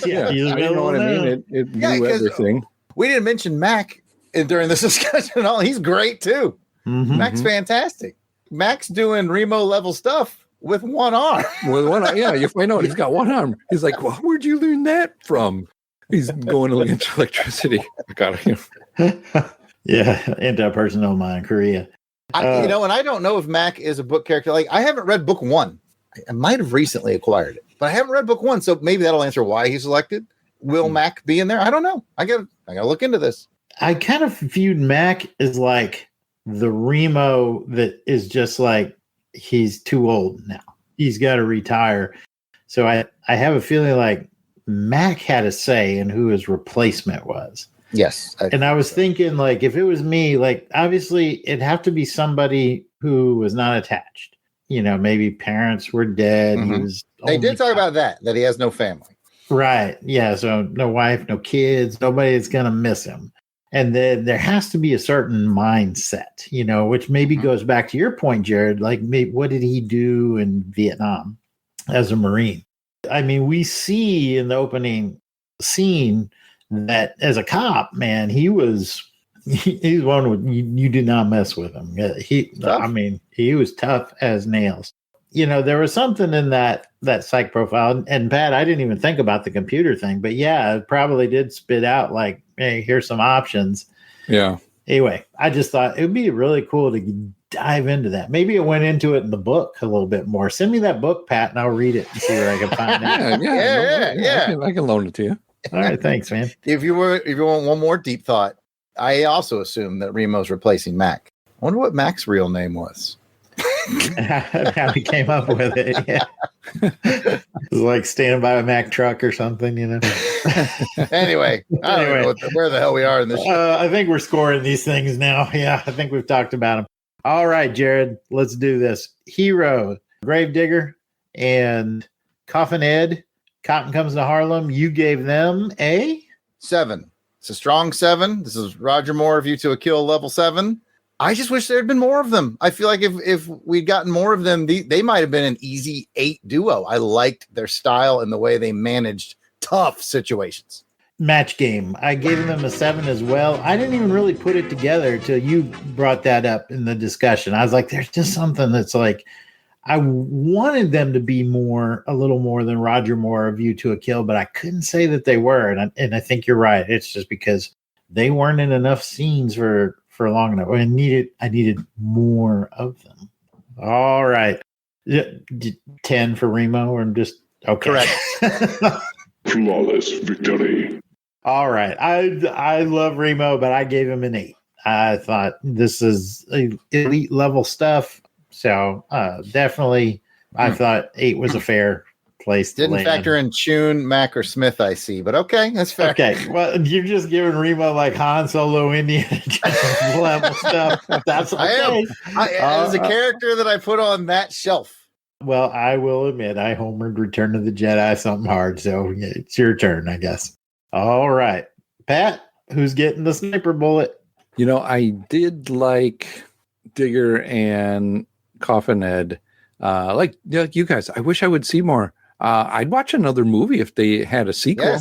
Yeah, you know what I mean? It knew everything. We didn't mention Mac during this discussion at all. He's great too. Mm-hmm. Mac's fantastic. Mac's doing Remo level stuff with one arm. With one arm, yeah, you find out he's got one arm. He's like, well, where'd you learn that from? He's going against electricity. I got him. Yeah, anti-personnel in Korea. And I don't know if Mac is a book character. Like, I haven't read book 1. I might have recently acquired it, but I haven't read book 1, so maybe that'll answer why he's selected. Will Mac be in there? I don't know. I gotta look into this. I kind of viewed Mac as like the Remo that is just like he's too old now. He's got to retire. So I have a feeling like Mac had a say in who his replacement was. Yes. And I was thinking, like, if it was me, like, obviously it'd have to be somebody who was not attached. Maybe parents were dead. Mm-hmm. He was they did talk about that he has no family. Right. Yeah. So no wife, no kids, nobody is going to miss him. And then there has to be a certain mindset, which maybe goes back to your point, Jared. Like, what did he do in Vietnam as a Marine? I mean, we see in the opening scene that as a cop, man, he's one you do not mess with him. He was tough as nails. There was something in that psych profile. And Pat, I didn't even think about the computer thing, but yeah, it probably did spit out like, hey, here's some options. Yeah. Anyway, I just thought it would be really cool to dive into that. Maybe it went into it in the book a little bit more. Send me that book, Pat, and I'll read it and see where I can find it. Yeah. I can loan it to you. All right, thanks, man. If you want one more deep thought, I also assume that Remo's replacing Mac. I wonder what Mac's real name was. How he came up with it. Yeah. It was like standing by a Mac truck or something, Anyway, I don't know where the hell we are in this show. I think we're scoring these things now. Yeah, I think we've talked about them. All right, Jared, let's do this. Hero, Gravedigger, and Coffin Ed. Cotton Comes to Harlem. You gave them a 7. It's a strong 7. This is Roger Moore, View to a Kill, level 7. I just wish there had been more of them. I feel like if we'd gotten more of them, they might have been an easy 8 duo. I liked their style and the way they managed tough situations. Match game. I gave them a 7 as well. I didn't even really put it together till you brought that up in the discussion. I was like, there's just something that's like, I wanted them to be a little more than Roger Moore, View to a Kill, but I couldn't say that they were. And I think you're right. It's just because they weren't in enough scenes for long enough. I needed more of them. All right. 10 for Remo, or just okay. Correct. Flawless victory. All right. I love Remo, but I gave him an 8. I thought this is elite level stuff. So definitely I thought 8 was a fair place to Didn't land. factor in Chiun, Mac, or Smith, I see, but okay, that's fair. Okay, well, you're just giving Remo like Han Solo Indiana Jones level stuff. That's okay. I am. As a character that I put on that shelf. Well, I will admit I homered Return of the Jedi something hard, so it's your turn, I guess. All right, Pat, who's getting the sniper bullet? I did like Digger and Coffin Ed. Like you guys, I wish I would see more. I'd watch another movie if they had a sequel.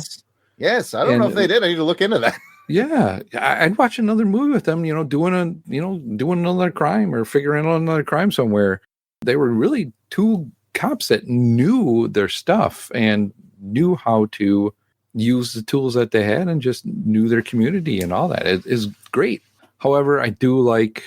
Yes. I don't know if they did. I need to look into that. Yeah, I'd watch another movie with them. Doing another crime or figuring out another crime somewhere. They were really 2 cops that knew their stuff and knew how to use the tools that they had and just knew their community and all that. It is great. However, I do like,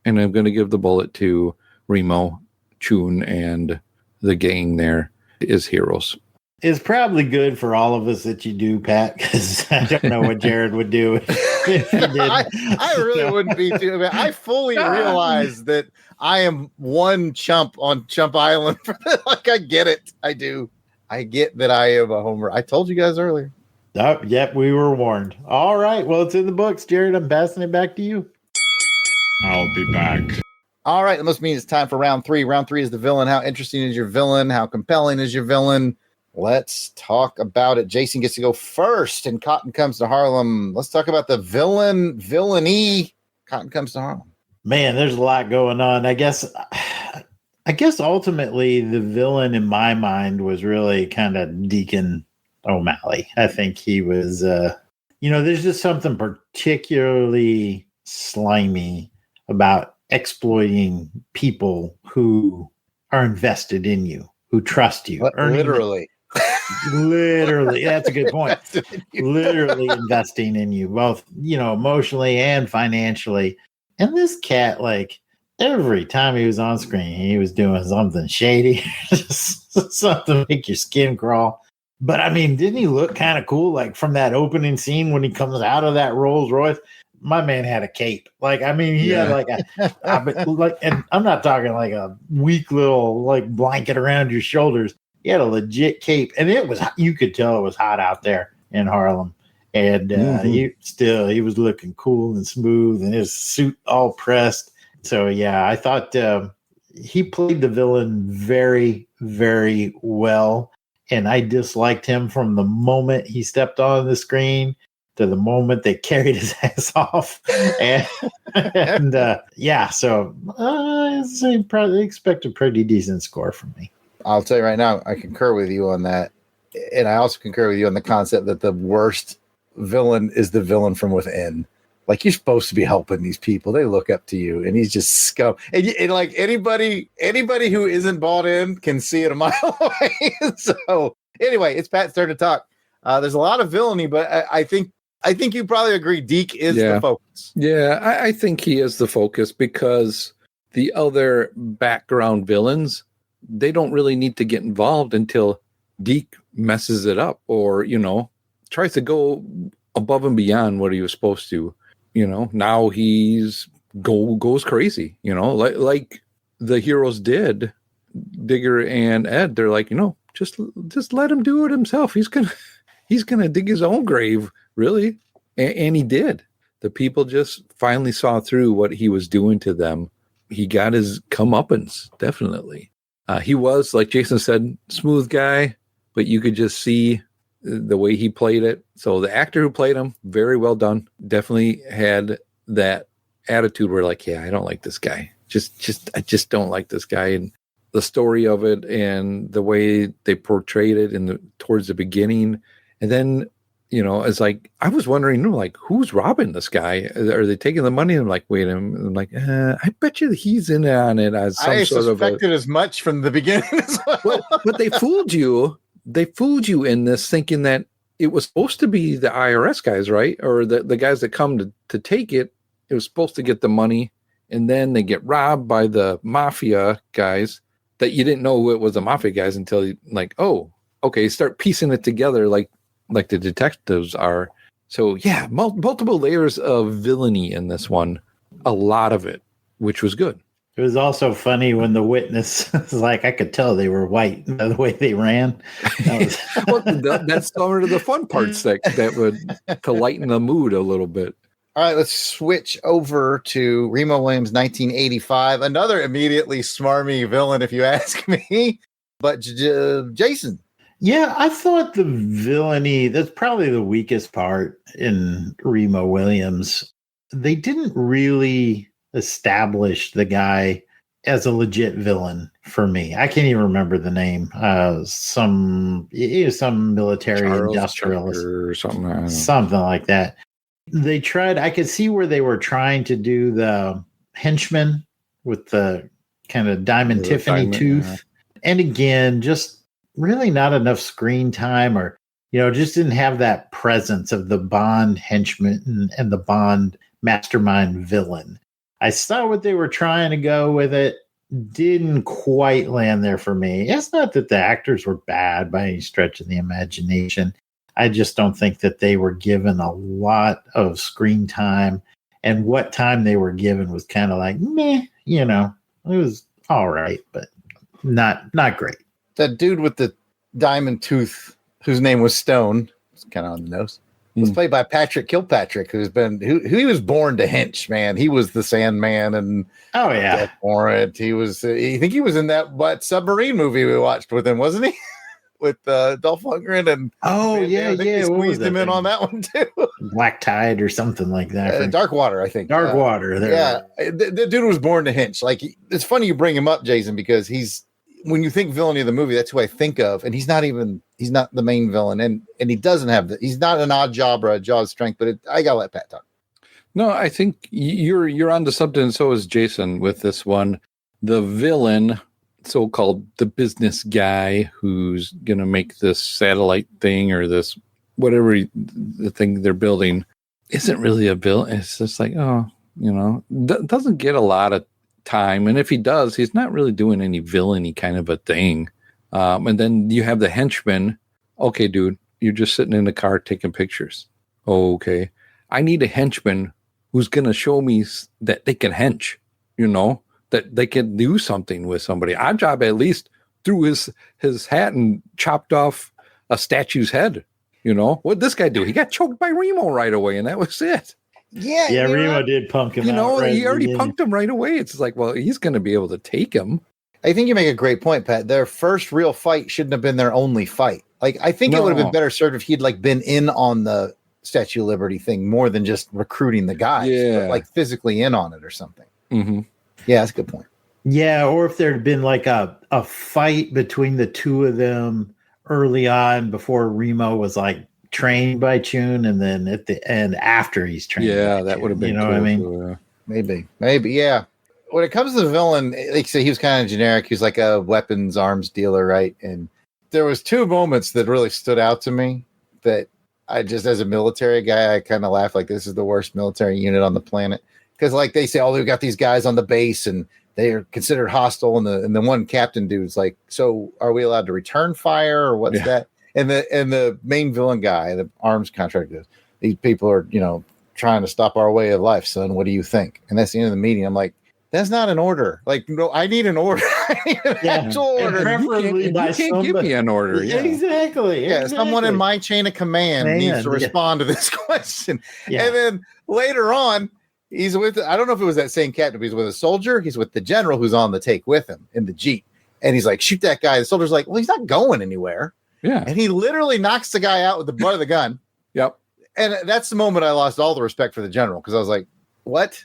and I'm going to give the bullet to Remo Chiun and the gang there is heroes. It's probably good for all of us that you do, Pat, because I don't know what Jared would do if he did. I really wouldn't be too. I mean, I fully realize that I am one chump on Chump Island. Like, I get it. I do. I get that I am a homer. I told you guys earlier. Oh, yep, we were warned. All right. Well, it's in the books, Jared. I'm passing it back to you. I'll be back. All right. That must mean it's time for round 3. Round 3 is the villain. How interesting is your villain? How compelling is your villain? Let's talk about it. Jason gets to go first, and Cotton Comes to Harlem. Let's talk about the villainy. Cotton Comes to Harlem. Man, there's a lot going on. I guess ultimately the villain in my mind was really kind of Deacon O'Malley. I think he was, there's just something particularly slimy about exploiting people who are invested in you, who trust you. Literally. Literally, that's a good point. Literally investing in you, both emotionally and financially. And this cat, like, every time he was on screen, he was doing something shady, something to make your skin crawl. But I mean, didn't he look kind of cool? Like from that opening scene when he comes out of that Rolls Royce, my man had a cape. Like, I mean, he had like and I'm not talking like a weak little like blanket around your shoulders. He had a legit cape, and you could tell it was hot out there in Harlem. And he was looking cool and smooth, and his suit all pressed. So yeah, I thought he played the villain very, very well, and I disliked him from the moment he stepped on the screen to the moment they carried his ass off. And so I probably expect a pretty decent score from me. I'll tell you right now, I concur with you on that. And I also concur with you on the concept that the worst villain is the villain from within. Like, you're supposed to be helping these people. They look up to you, and he's just scum. And like anybody who isn't bought in can see it a mile away. So anyway, it's Pat's turn to talk. There's a lot of villainy, but I think you probably agree Deke is the focus. Yeah, I think he is the focus because the other background villains, they don't really need to get involved until Deke messes it up or, tries to go above and beyond what he was supposed to. Now he's goes crazy, like the heroes did, Digger and Ed. They're like, just let him do it himself. He's gonna dig his own grave, really. And he did. The people just finally saw through what he was doing to them. He got his comeuppance, definitely. He was, like Jason said, smooth guy, but you could just see the way he played it. So the actor who played him, very well done. Definitely had that attitude where, like, yeah, I don't like this guy. I just don't like this guy. And the story of it and the way they portrayed it towards the beginning. And then, it's like, I was wondering, like, who's robbing this guy? Are they taking the money? And I'm like, wait a minute. I'm like, I bet you he's in on it as some sort of. I suspected as much from the beginning as well. But they fooled you. They fooled you in this, thinking that it was supposed to be the IRS guys, right? Or the guys that come to take it. It was supposed to get the money, and then they get robbed by the mafia guys that you didn't know it was the mafia guys until you, like, oh, okay, start piecing it together like the detectives are. So yeah, multiple layers of villainy in this one, a lot of it, which was good. It was also funny when the witness was like, I could tell they were white by the way they ran. That's some of the fun parts that would to lighten the mood a little bit. All right, let's switch over to Remo Williams, 1985. Another immediately smarmy villain, if you ask me. But Jason. Yeah, I thought the villainy, that's probably the weakest part in Remo Williams. They didn't really establish the guy as a legit villain for me. I can't even remember the name. Some military Charles industrialist or something like that. They tried, I could see where they were trying to do the henchman with the kind of Diamond Tiffany tooth. Yeah. And again, just really not enough screen time, or, just didn't have that presence of the Bond henchman and the Bond mastermind villain. I saw what they were trying to go with it. didn't quite land there for me. It's not that the actors were bad by any stretch of the imagination. I just don't think that they were given a lot of screen time, and what time they were given was kind of like meh. It was all right, but not great. That dude with the diamond tooth, whose name was Stone, was kind of on the nose. Was played by Patrick Kilpatrick, who he was born to hench, man. He was the Sandman and Death Warrant. He was, I think he was in that submarine movie we watched with him, wasn't he? With Dolph Lundgren and he squeezed him in on that one too. Black Tide or something like that. Dark Water, I think. Dark Water. The dude was born to hench. Like, it's funny you bring him up, Jason, because when you think villainy of the movie, that's who I think of, and he's not the main villain, and he doesn't have he's not an odd job or a jaw's strength, but I gotta let Pat talk. No, I think you're onto something, and so is Jason with this one. The villain, so-called the business guy who's gonna make this satellite thing or this whatever the thing they're building, isn't really a villain. It's just like, doesn't get a lot of time, and if he does, he's not really doing any villainy kind of a thing. And then you have the henchman. Okay, dude, you're just sitting in the car taking pictures. Okay, I need a henchman who's gonna show me that they can hench, that they can do something with somebody. Our job, at least, threw his hat and chopped off a statue's head. What'd this guy do? He got choked by Remo right away, and that was it. Yeah, Remo did punk him. He already punked him right away. It's like, well, he's going to be able to take him. I think you make a great point, Pat. Their first real fight shouldn't have been their only fight. Like, I think it would have been better served if he'd been in on the Statue of Liberty thing more than just recruiting the guys, but physically in on it or something. Mm-hmm. Yeah, that's a good point. Yeah, or if there had been a fight between the two of them early on before Remo was trained by Chiun, and then at the end after he's trained. Yeah, that would have been cool. What I mean? Maybe, yeah. When it comes to the villain, like I say, he was kind of generic. He was like a weapons arms dealer, right? And there was two moments that really stood out to me that I just, as a military guy, I kind of laughed like this is the worst military unit on the planet. Because they say, we've got these guys on the base and they are considered hostile. And the one captain dude's like, so are we allowed to return fire or what's that? And the main villain guy, the arms contractor, these people are, trying to stop our way of life, son. What do you think? And that's the end of the meeting. I'm like, that's not an order. No, I need an order. I need an actual order. Preferably by you can't give me an order. Yeah. Exactly. Someone in my chain of command needs to respond to this question. Yeah. And then later on, he's with, I don't know if it was that same captain, but he's with a soldier. He's with the general who's on the take with him in the Jeep. And he's like, shoot that guy. The soldier's like, well, he's not going anywhere. Yeah. And he literally knocks the guy out with the butt of the gun. Yep. And that's the moment I lost all the respect for the general, because I was like, what?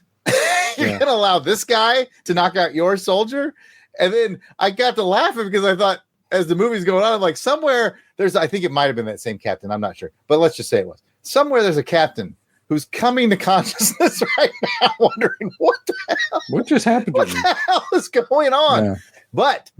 You're going to allow this guy to knock out your soldier? And then I got to laughing because I thought, as the movie's going on, I'm like, somewhere I think it might have been that same captain. I'm not sure. But let's just say it was. Somewhere there's a captain who's coming to consciousness right now, wondering what the hell? What just happened? What the hell is going on? Yeah. But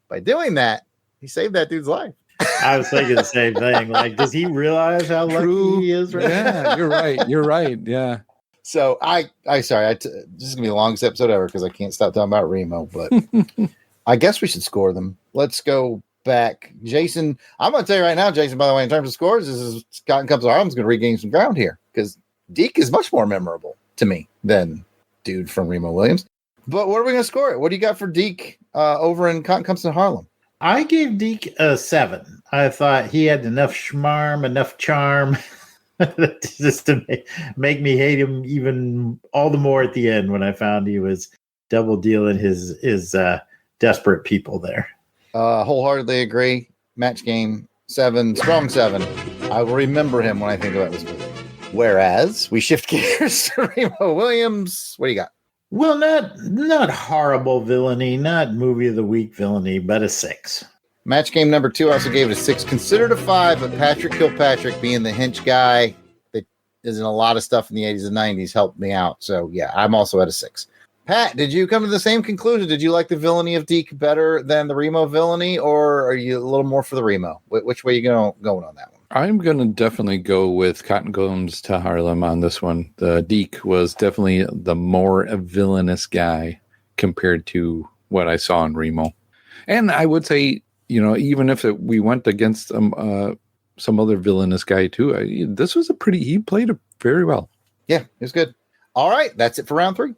by doing that, he saved that dude's life. I was thinking the same thing. Does he realize how lucky he is right now? You're right. Yeah. So this is gonna be the longest episode ever because I can't stop talking about Remo. But I guess we should score them. Let's go back, Jason. I'm gonna tell you right now, Jason. By the way, in terms of scores, this is Cotton Comes to Harlem's gonna regain some ground here because Deke is much more memorable to me than dude from Remo Williams. But what are we gonna score it? What do you got for Deke over in Cotton Comes to Harlem? I gave Deke a 7. I thought he had enough schmarm, enough charm just to make me hate him even all the more at the end when I found he was double dealing his desperate people there. Wholeheartedly agree. Match game 7, strong 7. I will remember him when I think about this movie. Whereas we shift gears to Remo Williams. What do you got? Well, not horrible villainy, not movie of the week villainy, but a 6. Match game number 2, I also gave it a 6. Considered a 5, but Patrick Kilpatrick being the hench guy that is in a lot of stuff in the 80s and 90s helped me out. So, yeah, I'm also at a 6. Pat, did you come to the same conclusion? Did you like the villainy of Deke better than the Remo villainy, or are you a little more for the Remo? Which way are you going on that one? I'm going to definitely go with Cotton Comes to Harlem on this one. The Deke was definitely the more villainous guy compared to what I saw in Remo. And I would say, even if we went against some other villainous guy too, this was he played it very well. Yeah, it was good. All right, that's it for round 3.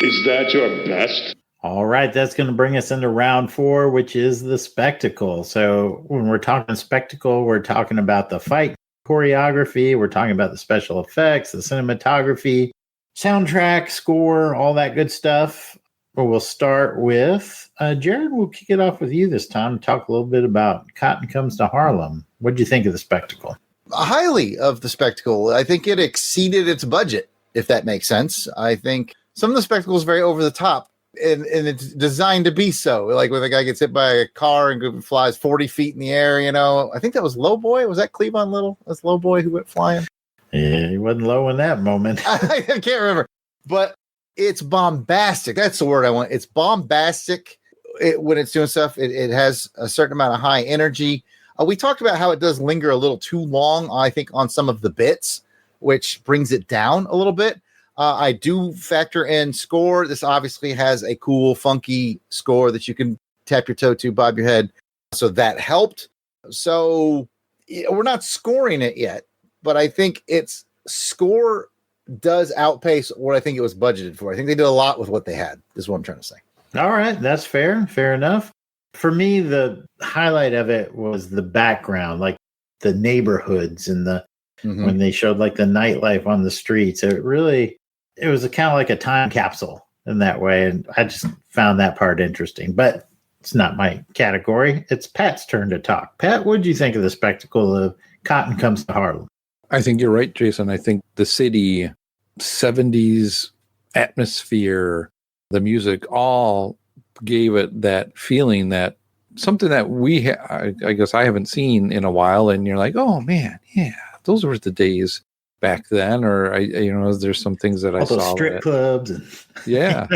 Is that your best? All right, that's going to bring us into round 4, which is the spectacle. So when we're talking spectacle, we're talking about the fight choreography, we're talking about the special effects, the cinematography, soundtrack, score, all that good stuff. Well, we'll start with Jared. We'll kick it off with you this time and talk a little bit about Cotton Comes to Harlem. What did you think of the spectacle? Highly of the spectacle. I think it exceeded its budget, if that makes sense. I think some of the spectacle is very over the top, and it's designed to be so. Like when the guy gets hit by a car and flies 40 feet in the air, I think that was Low Boy. Was that Cleavon Little? That's Low Boy who went flying. Yeah, he wasn't low in that moment. I can't remember, but it's bombastic. That's the word I want. It's bombastic when it's doing stuff. It has a certain amount of high energy. We talked about how it does linger a little too long, I think, on some of the bits, which brings it down a little bit. I do factor in score. This obviously has a cool, funky score that you can tap your toe to, bob your head. So that helped. So we're not scoring it yet, but I think its score does outpace what I think it was budgeted for. I think they did a lot with what they had, is what I'm trying to say. All right, that's fair. Fair enough. For me, the highlight of it was the background, like the neighborhoods and when they showed like the nightlife on the streets. It was kind of like a time capsule in that way. And I just found that part interesting, but it's not my category. It's Pat's turn to talk. Pat, what did you think of the spectacle of Cotton Comes to Harlem? I think you're right, Jason. I think the city, 70s atmosphere, the music, all gave it that feeling, that something that I guess I haven't seen in a while. And you're like, oh man, yeah, those were the days back then. Or there's some things that I saw. All strip clubs. Yeah,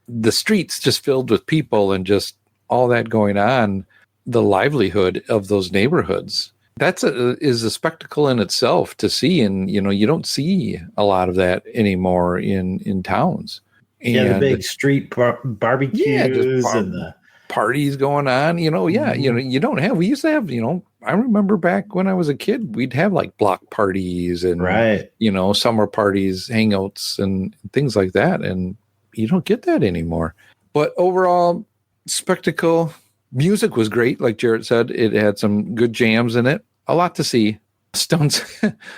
the streets just filled with people and just all that going on. The livelihood of those neighborhoods. Is a spectacle in itself to see, and you don't see a lot of that anymore in towns. And the big street barbecues and the parties going on. You don't have. We used to have. I remember back when I was a kid, we'd have like block parties and summer parties, hangouts, and things like that, and you don't get that anymore. But overall, spectacle. Music was great, like Jared said. It had some good jams in it. A lot to see. Stunts,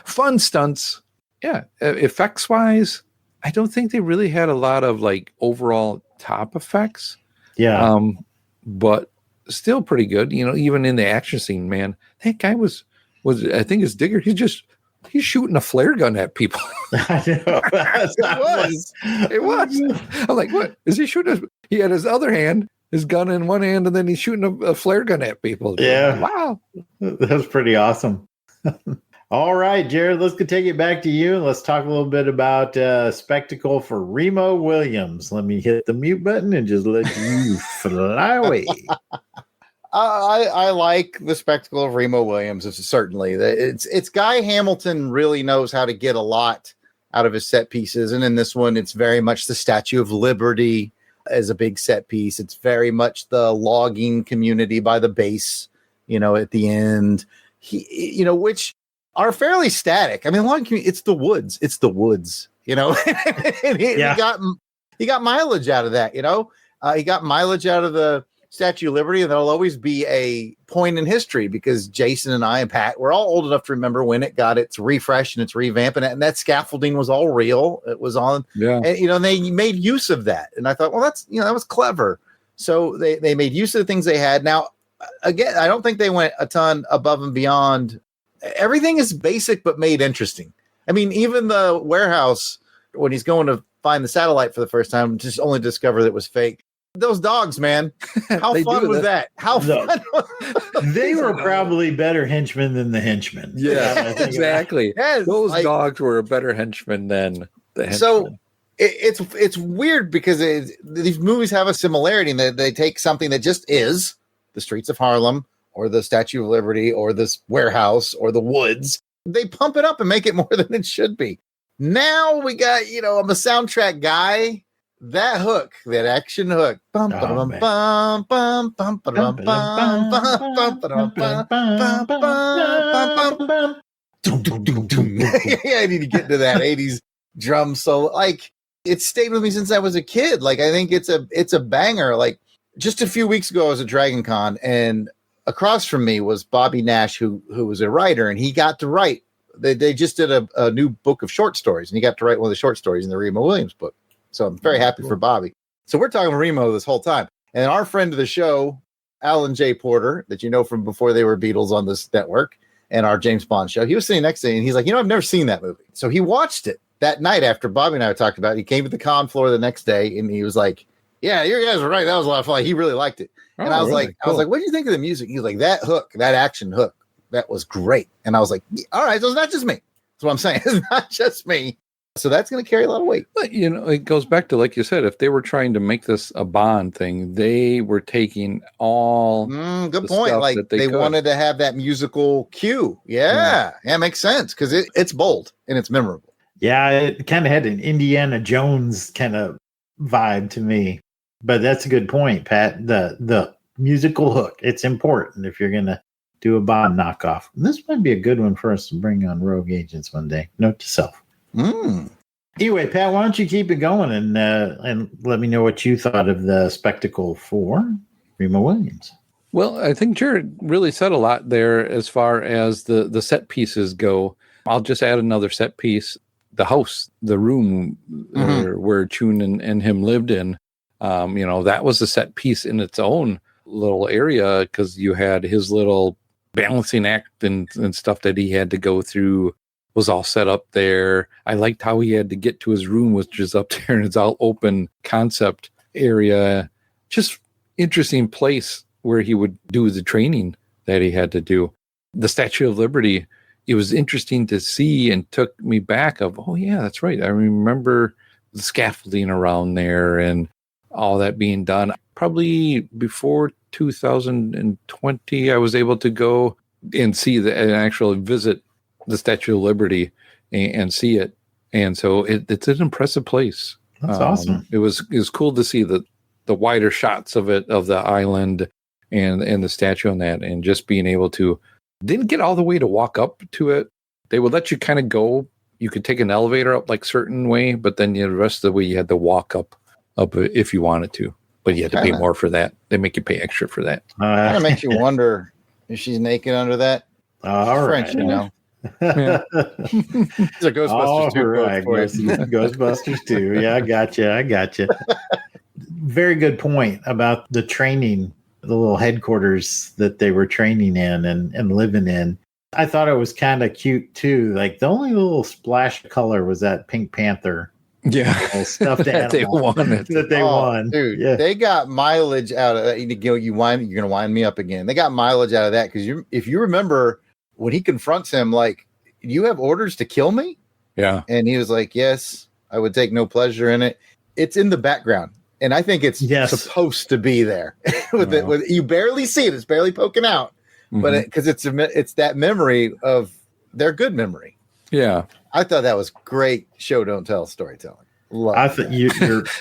fun stunts. Yeah, effects-wise, I don't think they really had a lot of like overall top effects. Yeah. But still pretty good. Even in the action scene, man, that guy was I think it's Digger. He's shooting a flare gun at people. I know. It was. I'm like, what is he shooting? He had his other hand. His gun in one hand, and then he's shooting a flare gun at people. Yeah. Wow. That's pretty awesome. All right, Jared, let's take it back to you. Let's talk a little bit about spectacle for Remo Williams. Let me hit the mute button and just let you fly away. I like the spectacle of Remo Williams. Certainly. It's Guy Hamilton really knows how to get a lot out of his set pieces. And in this one, it's very much the Statue of Liberty as a big set piece. It's very much the logging community by the base, at the end, which are fairly static. I mean, logging community, it's the woods, and he got mileage out of that, he got mileage out of the Statue of Liberty, and there'll always be a point in history because Jason and I and Pat, we're all old enough to remember when it got its refresh and its revamp, and that scaffolding was all real. It was on, and they made use of that. And I thought, well, that's that was clever. So they made use of the things they had. Now, again, I don't think they went a ton above and beyond. Everything is basic but made interesting. I mean, even the warehouse when he's going to find the satellite for the first time, just only discover that it was fake. Those dogs, man. How fun was that? How fun? They were probably better henchmen than the henchmen. Yeah, exactly. Yes, those dogs were a better henchman than the henchmen. So it's weird because these movies have a similarity in that they take something that just is the streets of Harlem or the Statue of Liberty or this warehouse or the woods. They pump it up and make it more than it should be. Now we got, I'm a soundtrack guy. that hook, that action hook. Bum, bum, bum, bum, bum, bum, bum, yeah, I need to get into that 80s drum solo. Like, it stayed with me since I was a kid. Like, I think it's a banger. Like, just a few weeks ago, I was at Dragon Con, and across from me was Bobby Nash, who was a writer, and he got to write. They just did a new book of short stories, and he got to write one of the short stories in the Remo Williams book. So I'm very happy for Bobby. So we're talking to Remo this whole time. And our friend of the show, Alan J. Porter, that you know from before they were Beatles on this network, and our James Bond show, he was sitting next to me, and he's like, I've never seen that movie. So he watched it that night after Bobby and I talked about it. He came to the con floor the next day, and he was like, yeah, you guys were right. That was a lot of fun. He really liked it. And I was like, what do you think of the music? He was like, that hook, that action hook, that was great. And I was like, all right, so it's not just me. That's what I'm saying. It's not just me. So that's going to carry a lot of weight. But, it goes back to, like you said, if they were trying to make this a Bond thing, they were taking all good point. Like they wanted to have that musical cue. Yeah, makes sense because it's bold and it's memorable. Yeah, it kind of had an Indiana Jones kind of vibe to me. But that's a good point, Pat. The musical hook, it's important if you're going to do a Bond knockoff. This might be a good one for us to bring on Rogue Agents one day. Note to self. Anyway, Pat, why don't you keep it going and let me know what you thought of the spectacle for Remo Williams. Well, I think Jared really said a lot there as far as the set pieces go. I'll just add another set piece. The house, the room where Chiun and him lived in, that was a set piece in its own little area because you had his little balancing act and stuff that he had to go through was all set up there. I liked how he had to get to his room, which is up there, and it's all open concept area. Just interesting place where he would do the training that he had to do. The Statue of Liberty, it was interesting to see and took me back of, oh yeah, that's right. I remember the scaffolding around there and all that being done. Probably before 2020, I was able to go and see and actually visit the Statue of Liberty and see it. And so it's an impressive place. That's awesome. It was cool to see the wider shots of it, of the island and the statue on that, and just being able to, didn't get all the way to walk up to it. They would let you kind of go. You could take an elevator up like certain way, but then the rest of the way you had to walk up if you wanted to. But you had to pay more for that. They make you pay extra for that. Kind of makes you wonder if she's naked under that. French, right. Yeah. It's a Ghostbusters 2. Right. Ghostbusters 2. Yeah, I gotcha. Very good point about the training, the little headquarters that they were training in and living in. I thought it was kind of cute too. Like the only little splash of color was that Pink Panther. Yeah, stuffed animal they wanted. that they won, dude. Yeah. They got mileage out of that. You're gonna wind me up again. They got mileage out of that because if you remember when he confronts him, like, you have orders to kill me? Yeah, and he was like, "Yes, I would take no pleasure in it." It's in the background, and I think it's supposed to be there. with you barely see it; it's barely poking out, but because it's that memory of their good memory. Yeah. I thought that was great show don't tell storytelling. I think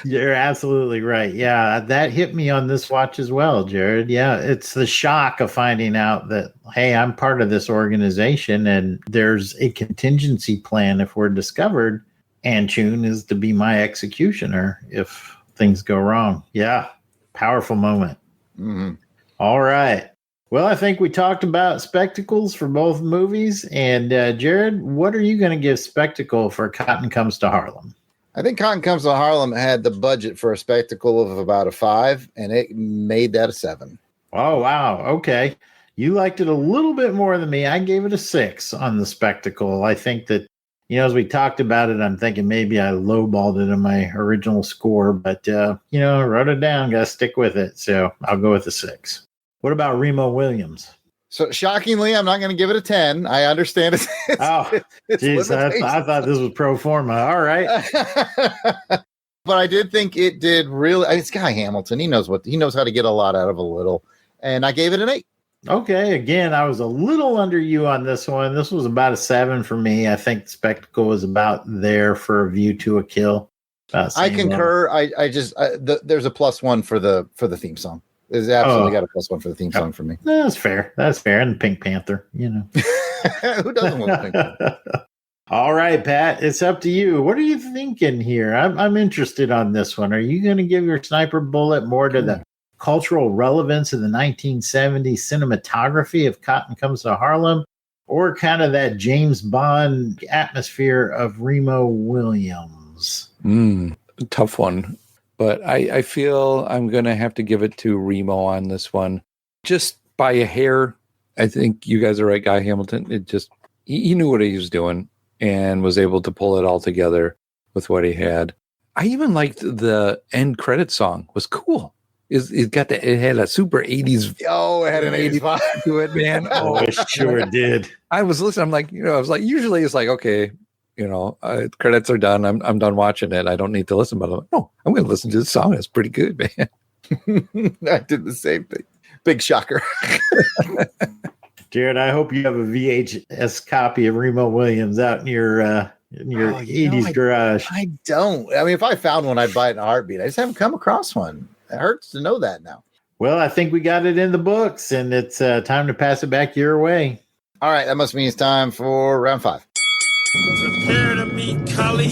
you're absolutely right. Yeah, that hit me on this watch as well, Jared. Yeah, it's the shock of finding out that, hey, I'm part of this organization and there's a contingency plan if we're discovered, and Chiun is to be my executioner if things go wrong. Yeah, powerful moment. All right. Well, I think we talked about spectacles for both movies. And Jared, what are you going to give spectacle for Cotton Comes to Harlem? I think Cotton Comes to Harlem had the budget for a spectacle of about a 5, and it made that a 7. Oh, wow. Okay. You liked it a little bit more than me. I gave it a 6 on the spectacle. I think that, as we talked about it, I'm thinking maybe I lowballed it in my original score, but, wrote it down, got to stick with it. So I'll go with a 6. What about Remo Williams? So shockingly, I'm not going to give it a 10. I understand it's geez, I thought this was pro forma. All right. But I did think it did really. It's Guy Hamilton. He knows how to get a lot out of a little. And I gave it an 8. Okay. Again, I was a little under you on this one. This was about a 7 for me. I think the spectacle was about there for a view to a kill. I concur. There's a +1 for the theme song. There's absolutely got a +1 for the theme song for me. That's fair. And Pink Panther, Who doesn't want Pink Panther? All right, Pat, it's up to you. What are you thinking here? I'm interested on this one. Are you going to give your sniper bullet more to the cultural relevance of the 1970s cinematography of Cotton Comes to Harlem, or kind of that James Bond atmosphere of Remo Williams? Tough one. But I feel I'm going to have to give it to Remo on this one. Just by a hair. I think you guys are right, Guy Hamilton. It just, he knew what he was doing and was able to pull it all together with what he had. I even liked the end credit song. It was cool. It had a super 80s. Oh, it had an 80s vibe to it, man. Oh, it sure did. I was listening. I'm like, I was like, usually it's like, okay, credits are done. I'm done watching it. I don't need to listen. But I'm like, no, I'm going to listen to this song. It's pretty good, man. I did the same thing. Big shocker. Jared, I hope you have a VHS copy of Remo Williams out in your 80s garage. I don't. I mean, if I found one, I'd buy it in a heartbeat. I just haven't come across one. It hurts to know that now. Well, I think we got it in the books, and it's time to pass it back your way. All right, that must mean it's time for round 5. Prepare to meet Khalid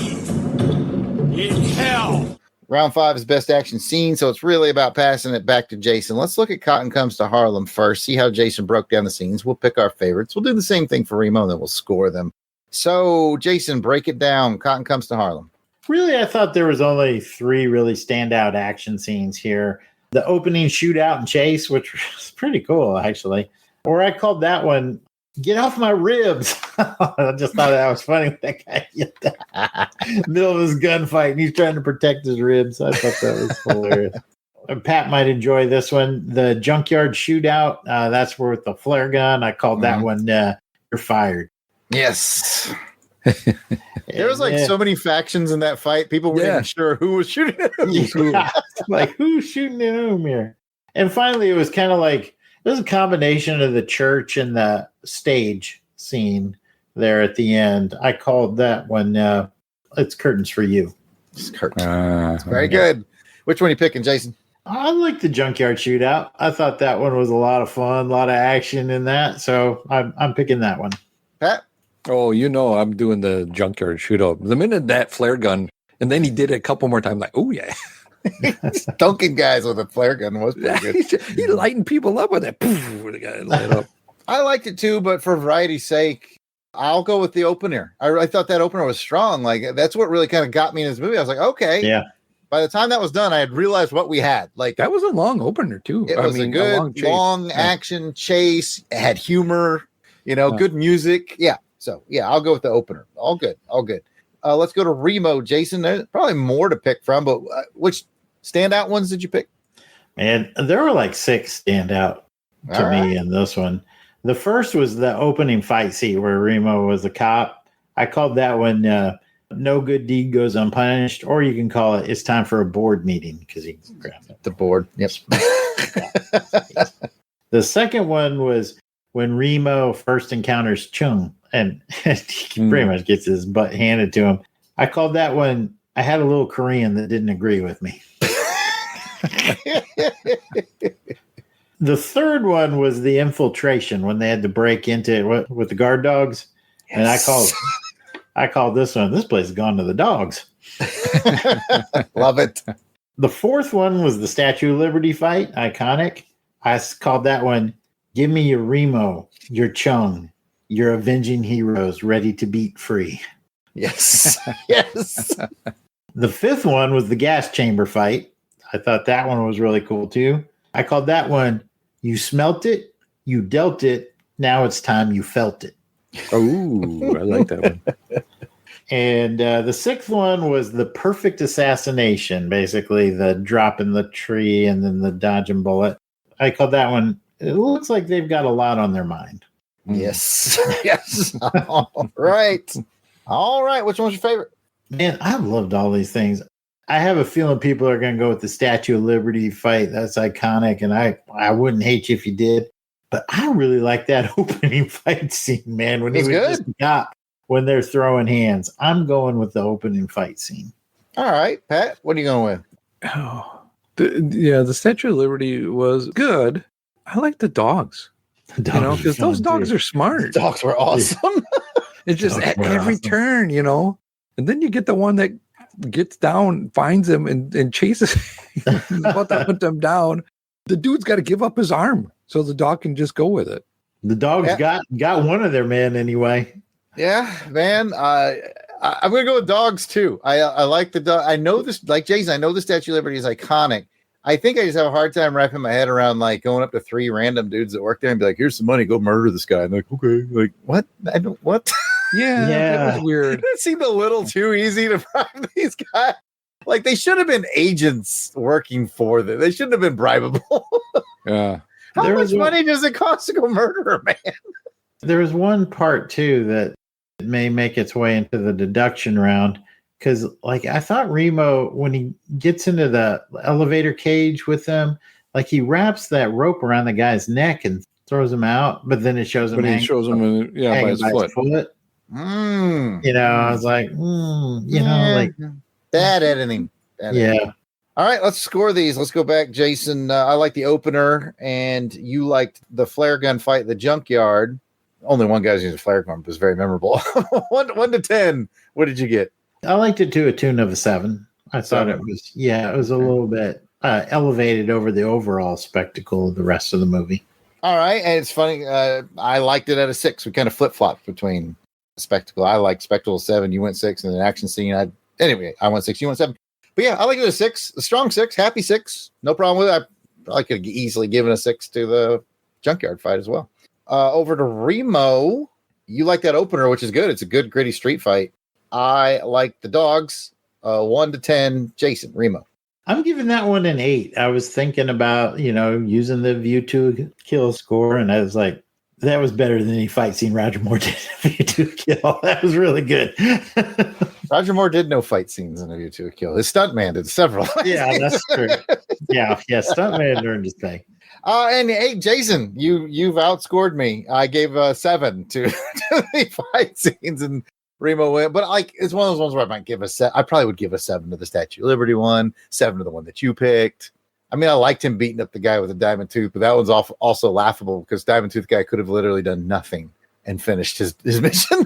in hell. Round 5 is best action scene, so it's really about passing it back to Jason. Let's look at Cotton Comes to Harlem first, see how Jason broke down the scenes. We'll pick our favorites. We'll do the same thing for Remo, and then we'll score them. So, Jason, break it down. Cotton Comes to Harlem. Really, I thought there was only 3 really standout action scenes here. The opening shootout and chase, which was pretty cool, actually. Or I called that one, "Get Off My Ribs." I just thought that was funny. That guy middle of his gunfight, and he's trying to protect his ribs. I thought that was hilarious. Pat might enjoy this one. The junkyard shootout, that's where with the flare gun. I called that one, "You're Fired." Yes. There was so many factions in that fight. People weren't even sure who was shooting at whom. Like, who's shooting at whom here? And finally, it was kind of like, it was a combination of the church and the stage scene there at the end. I called that one, "It's Curtains for You." It's curtains. Very good. Which one are you picking, Jason? I like the junkyard shootout. I thought that one was a lot of fun, a lot of action in that. So I'm picking that one. Pat? Oh, I'm doing the junkyard shootout. The minute that flare gun, and then he did it a couple more times, like, oh, yeah. Dunking guys with a flare gun was pretty good. He lightened people up with that. Poof, the guy lit up. I liked it too, but for variety's sake, I'll go with the opener. I thought that opener was strong. Like, that's what really kind of got me in this movie. I was like, okay. Yeah. By the time that was done, I had realized what we had. Like, that was a long opener too. It was a good long action chase. It had humor, good music. Yeah. So, I'll go with the opener. All good. Let's go to Remo. Jason, there's probably more to pick from, but which standout ones did you pick? Man, there were like 6 standout to me in this one. The first was the opening fight scene where Remo was a cop. I called that one "No Good Deed Goes Unpunished," or you can call it "It's Time for a Board Meeting," because he grabbed the board. Yep. The second one was when Remo first encounters Chung. And he pretty much gets his butt handed to him. I called that one, "I Had a Little Korean That Didn't Agree with Me." The third one was the infiltration when they had to break into it with the guard dogs. Yes. And I called this one, "This place has gone to the dogs." Love it. The fourth one was the Statue of Liberty fight, iconic. I called that one, "Give me your Remo, your Chung, your avenging heroes ready to beat free." Yes. Yes. The fifth one was the gas chamber fight. I thought that one was really cool too. I called that one, "You smelt it, you dealt it, now it's time you felt it." Oh, I like that one. And the sixth one was the perfect assassination, basically the drop in the tree and then the dodging bullet. I called that one, "It looks like they've got a lot on their mind." Yes. Yes. All right. Which one's your favorite? Man, I loved all these things. I have a feeling people are going to go with the Statue of Liberty fight. That's iconic, and I wouldn't hate you if you did. But I really like that opening fight scene, man. When he was just a cop, when they're throwing hands. I'm going with the opening fight scene. All right, Pat, what are you going with? Oh, the Statue of Liberty was good. I like the dogs. Because those dogs are smart. The dogs were awesome. It's just at every turn, and then you get the one that gets down, finds him, and chases about to hunt them down. The dude's got to give up his arm so the dog can just go with it. The dog's got one of their men anyway. Yeah, man. I'm gonna go with dogs too. I like the dog. I know this, like Jason. I know the Statue of Liberty is iconic. I think I just have a hard time wrapping my head around like going up to 3 random dudes that work there and be like, "Here's some money, go murder this guy." And they're like, "Okay." Like, what? I don't what? Yeah, that was weird. It seemed a little too easy to bribe these guys. Like they should have been agents working for them. They shouldn't have been bribable. Yeah. How much money does it cost to go murder a man? There was one part too that may make its way into the deduction round because, like, I thought Remo, when he gets into the elevator cage with them, like he wraps that rope around the guy's neck and throws him out, but then it shows him. But he shows him, by his foot. I was like, like bad editing. Yeah. All right, let's score these. Let's go back, Jason. I like the opener, and you liked the flare gun fight in the junkyard. Only one guy's using a flare gun, but it was very memorable. 1 to 10. What did you get? I liked it to a tune of a 7. I thought it was a little bit elevated over the overall spectacle of the rest of the movie. All right, and it's funny. I liked it at a 6. We kind of flip flopped between spectacle. I like spectacle 7. You went 6, and an action scene. I went 6. You went 7. But yeah, I like it a 6, a strong 6, happy 6. No problem with it. I probably could have easily given a 6 to the junkyard fight as well. Over to Remo. You like that opener, which is good. It's a good, gritty street fight. I like the dogs. 1 to 10. Jason, Remo. I'm giving that one an 8. I was thinking about, using the View to Kill score, and I was like, that was better than any fight scene Roger Moore did in View to Kill. That was really good. Roger Moore did no fight scenes in A View to a Kill. His stuntman did several. Yeah, that's true. Yeah, stuntman earned his pay. And hey, Jason, you've outscored me. I gave a 7 to the fight scenes, and Remo went. But like, it's one of those ones where I might give a 7. I probably would give a 7 to the Statue of Liberty one, 7 to the one that you picked. I mean, I liked him beating up the guy with a diamond tooth, but that one's also laughable because diamond tooth guy could have literally done nothing and finished his mission.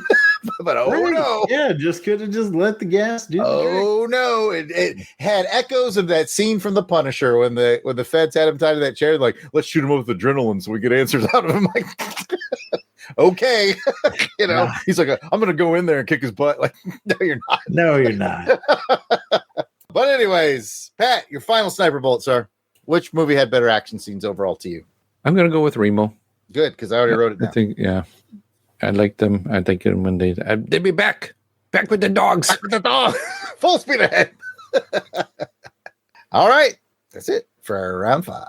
But no. Yeah, just could have just let the gas do no. It had echoes of that scene from The Punisher when the feds had him tied to that chair, like, let's shoot him up with adrenaline so we get answers out of him. Like, okay. He's like, I'm gonna go in there and kick his butt. Like, no, you're not. No, you're not. But anyways, Pat, your final sniper bullet, sir. Which movie had better action scenes overall to you? I'm gonna go with Remo. Good, because I already wrote it down. I think, I like them. I think when they'll be back with the dogs. Back with the dog. Full speed ahead. All right. That's it for round 5.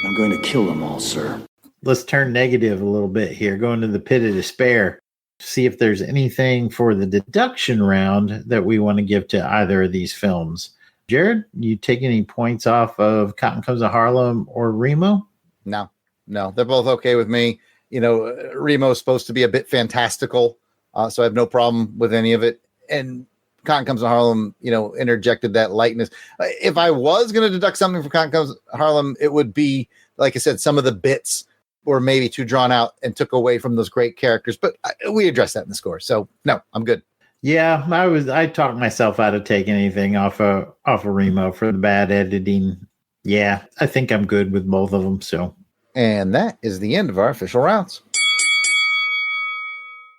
I'm going to kill them all, sir. Let's turn negative a little bit here. Go into the pit of despair. See if there's anything for the deduction round that we want to give to either of these films. Jared, you take any points off of Cotton Comes to Harlem or Remo? No. They're both okay with me. Remo is supposed to be a bit fantastical, so I have no problem with any of it. And Cotton Comes to Harlem, interjected that lightness. If I was going to deduct something from Cotton Comes to Harlem, it would be, like I said, some of the bits were maybe too drawn out and took away from those great characters. But we addressed that in the score, so no, I'm good. Yeah, I talked myself out of taking anything off of Remo for the bad editing. Yeah, I think I'm good with both of them. So. And that is the end of our official rounds.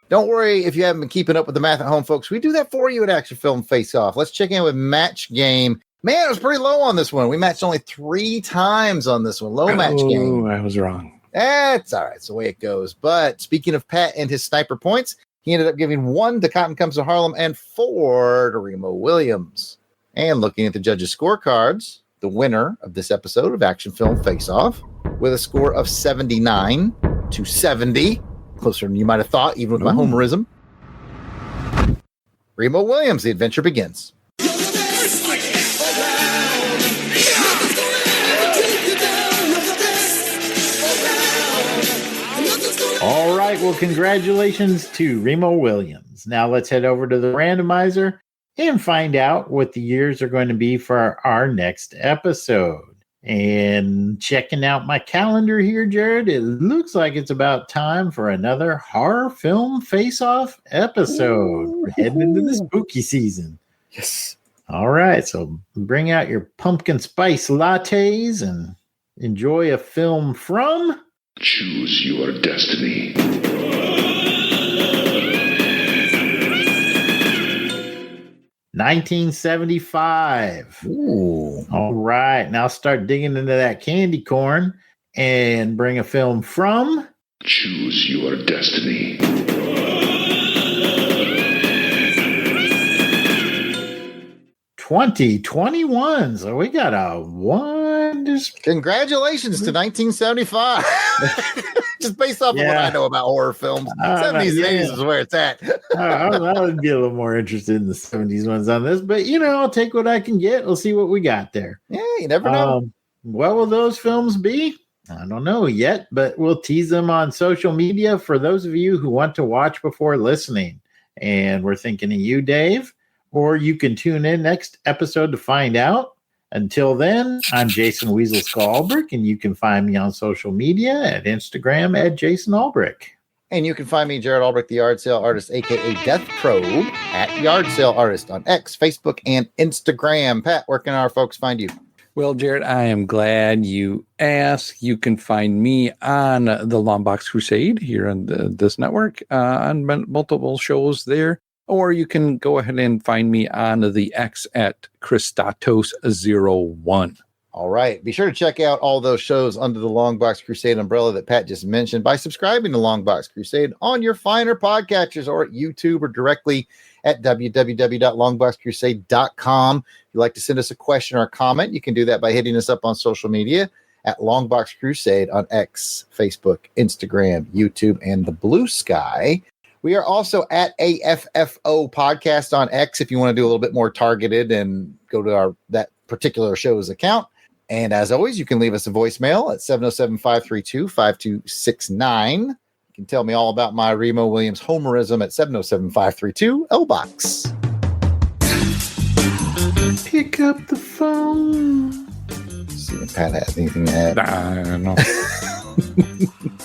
Don't worry if you haven't been keeping up with the math at home, folks. We do that for you at Action Film Face Off. Let's check in with Match Game. Man, it was pretty low on this one. We matched only 3 times on this one. Low match game. I was wrong. That's all right. It's the way it goes. But speaking of Pat and his sniper points, he ended up giving 1 to Cotton Comes to Harlem and 4 to Remo Williams. And looking at the judges' scorecards, the winner of this episode of Action Film Face Off with a score of 79 to 70, closer than you might have thought, even with my homerism. Remo Williams, the adventure begins. All right. Well, congratulations to Remo Williams. Now let's head over to the randomizer and find out what the years are going to be for our next episode. And checking out my calendar here, Jared, it looks like it's about time for another horror film face-off episode. We're heading into the spooky season. Yes. All right, so bring out your pumpkin spice lattes and enjoy a film from... Choose your destiny. 1975. Ooh. All right. Now start digging into that candy corn and bring a film from... Choose your destiny. 2021. So we got a one. Congratulations to 1975. Just based off of what I know about horror films. 70s and 80s is where it's at. I would be a little more interested in the 70s ones on this, but I'll take what I can get. We'll see what we got there. Yeah, you never know. What will those films be? I don't know yet, but we'll tease them on social media for those of you who want to watch before listening. And we're thinking of you, Dave, or you can tune in next episode to find out. Until then, I'm Jason Weasel Skull Albrecht, and you can find me on social media at Instagram at Jason Albrecht. And you can find me, Jared Albrecht, the Yard Sale Artist, a.k.a. Death Probe, at Yard Sale Artist on X, Facebook, and Instagram. Pat, where can our folks find you? Well, Jared, I am glad you asked. You can find me on the Longbox Crusade here on this network, on multiple shows there. Or you can go ahead and find me on the X at Christatos01. All right. Be sure to check out all those shows under the Longbox Crusade umbrella that Pat just mentioned by subscribing to Longbox Crusade on your finer podcatchers or at YouTube or directly at www.longboxcrusade.com. If you'd like to send us a question or a comment, you can do that by hitting us up on social media at Longbox Crusade on X, Facebook, Instagram, YouTube, and the Blue Sky. We are also at AFFO Podcast on X if you want to do a little bit more targeted and go to that particular show's account. And as always, you can leave us a voicemail at 707-532-5269. You can tell me all about my Remo Williams homerism at 707-532-LBOX. Pick up the phone. See if Pat has anything to add. I don't know.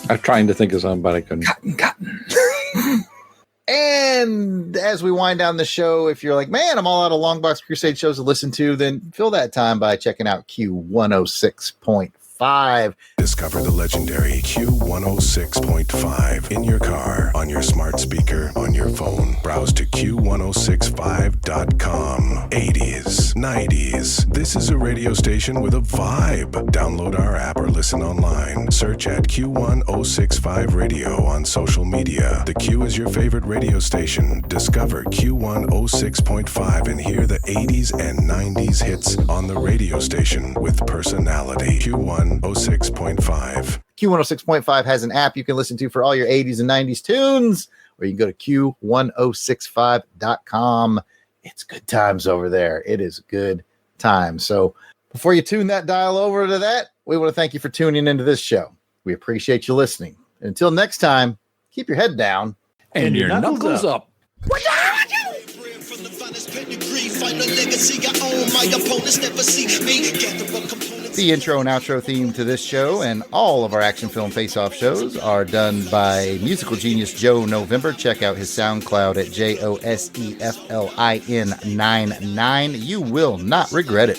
I'm trying to think of something, but I couldn't. Cotton. And as we wind down the show, if you're like, man, I'm all out of Longbox Crusade shows to listen to, then fill that time by checking out Q106.5. Discover the legendary Q106.5 in your car, on your smart speaker, on your phone. Browse to Q1065.com. 80s, 90s. This is a radio station with a vibe. Download our app or listen online. Search at Q1065 Radio on social media. The Q is your favorite radio station. Discover Q106.5 and hear the 80s and 90s hits on the radio station with personality. Q106.5. Q106.5 has an app you can listen to for all your 80s and 90s tunes, or you can go to Q1065.com. It's good times over there. It is good times. So before you tune that dial over to that, we want to thank you for tuning into this show. We appreciate you listening. And until next time, keep your head down and your knuckles up. The intro and outro theme to this show and all of our action film face-off shows are done by musical genius Joe November. Check out his SoundCloud at JOSEFLIN99. You will not regret it.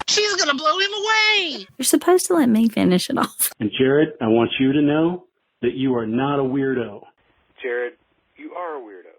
She's gonna blow him away. You're supposed to let me finish it off. And Jared, I want you to know that you are not a weirdo. Jared, you are a weirdo.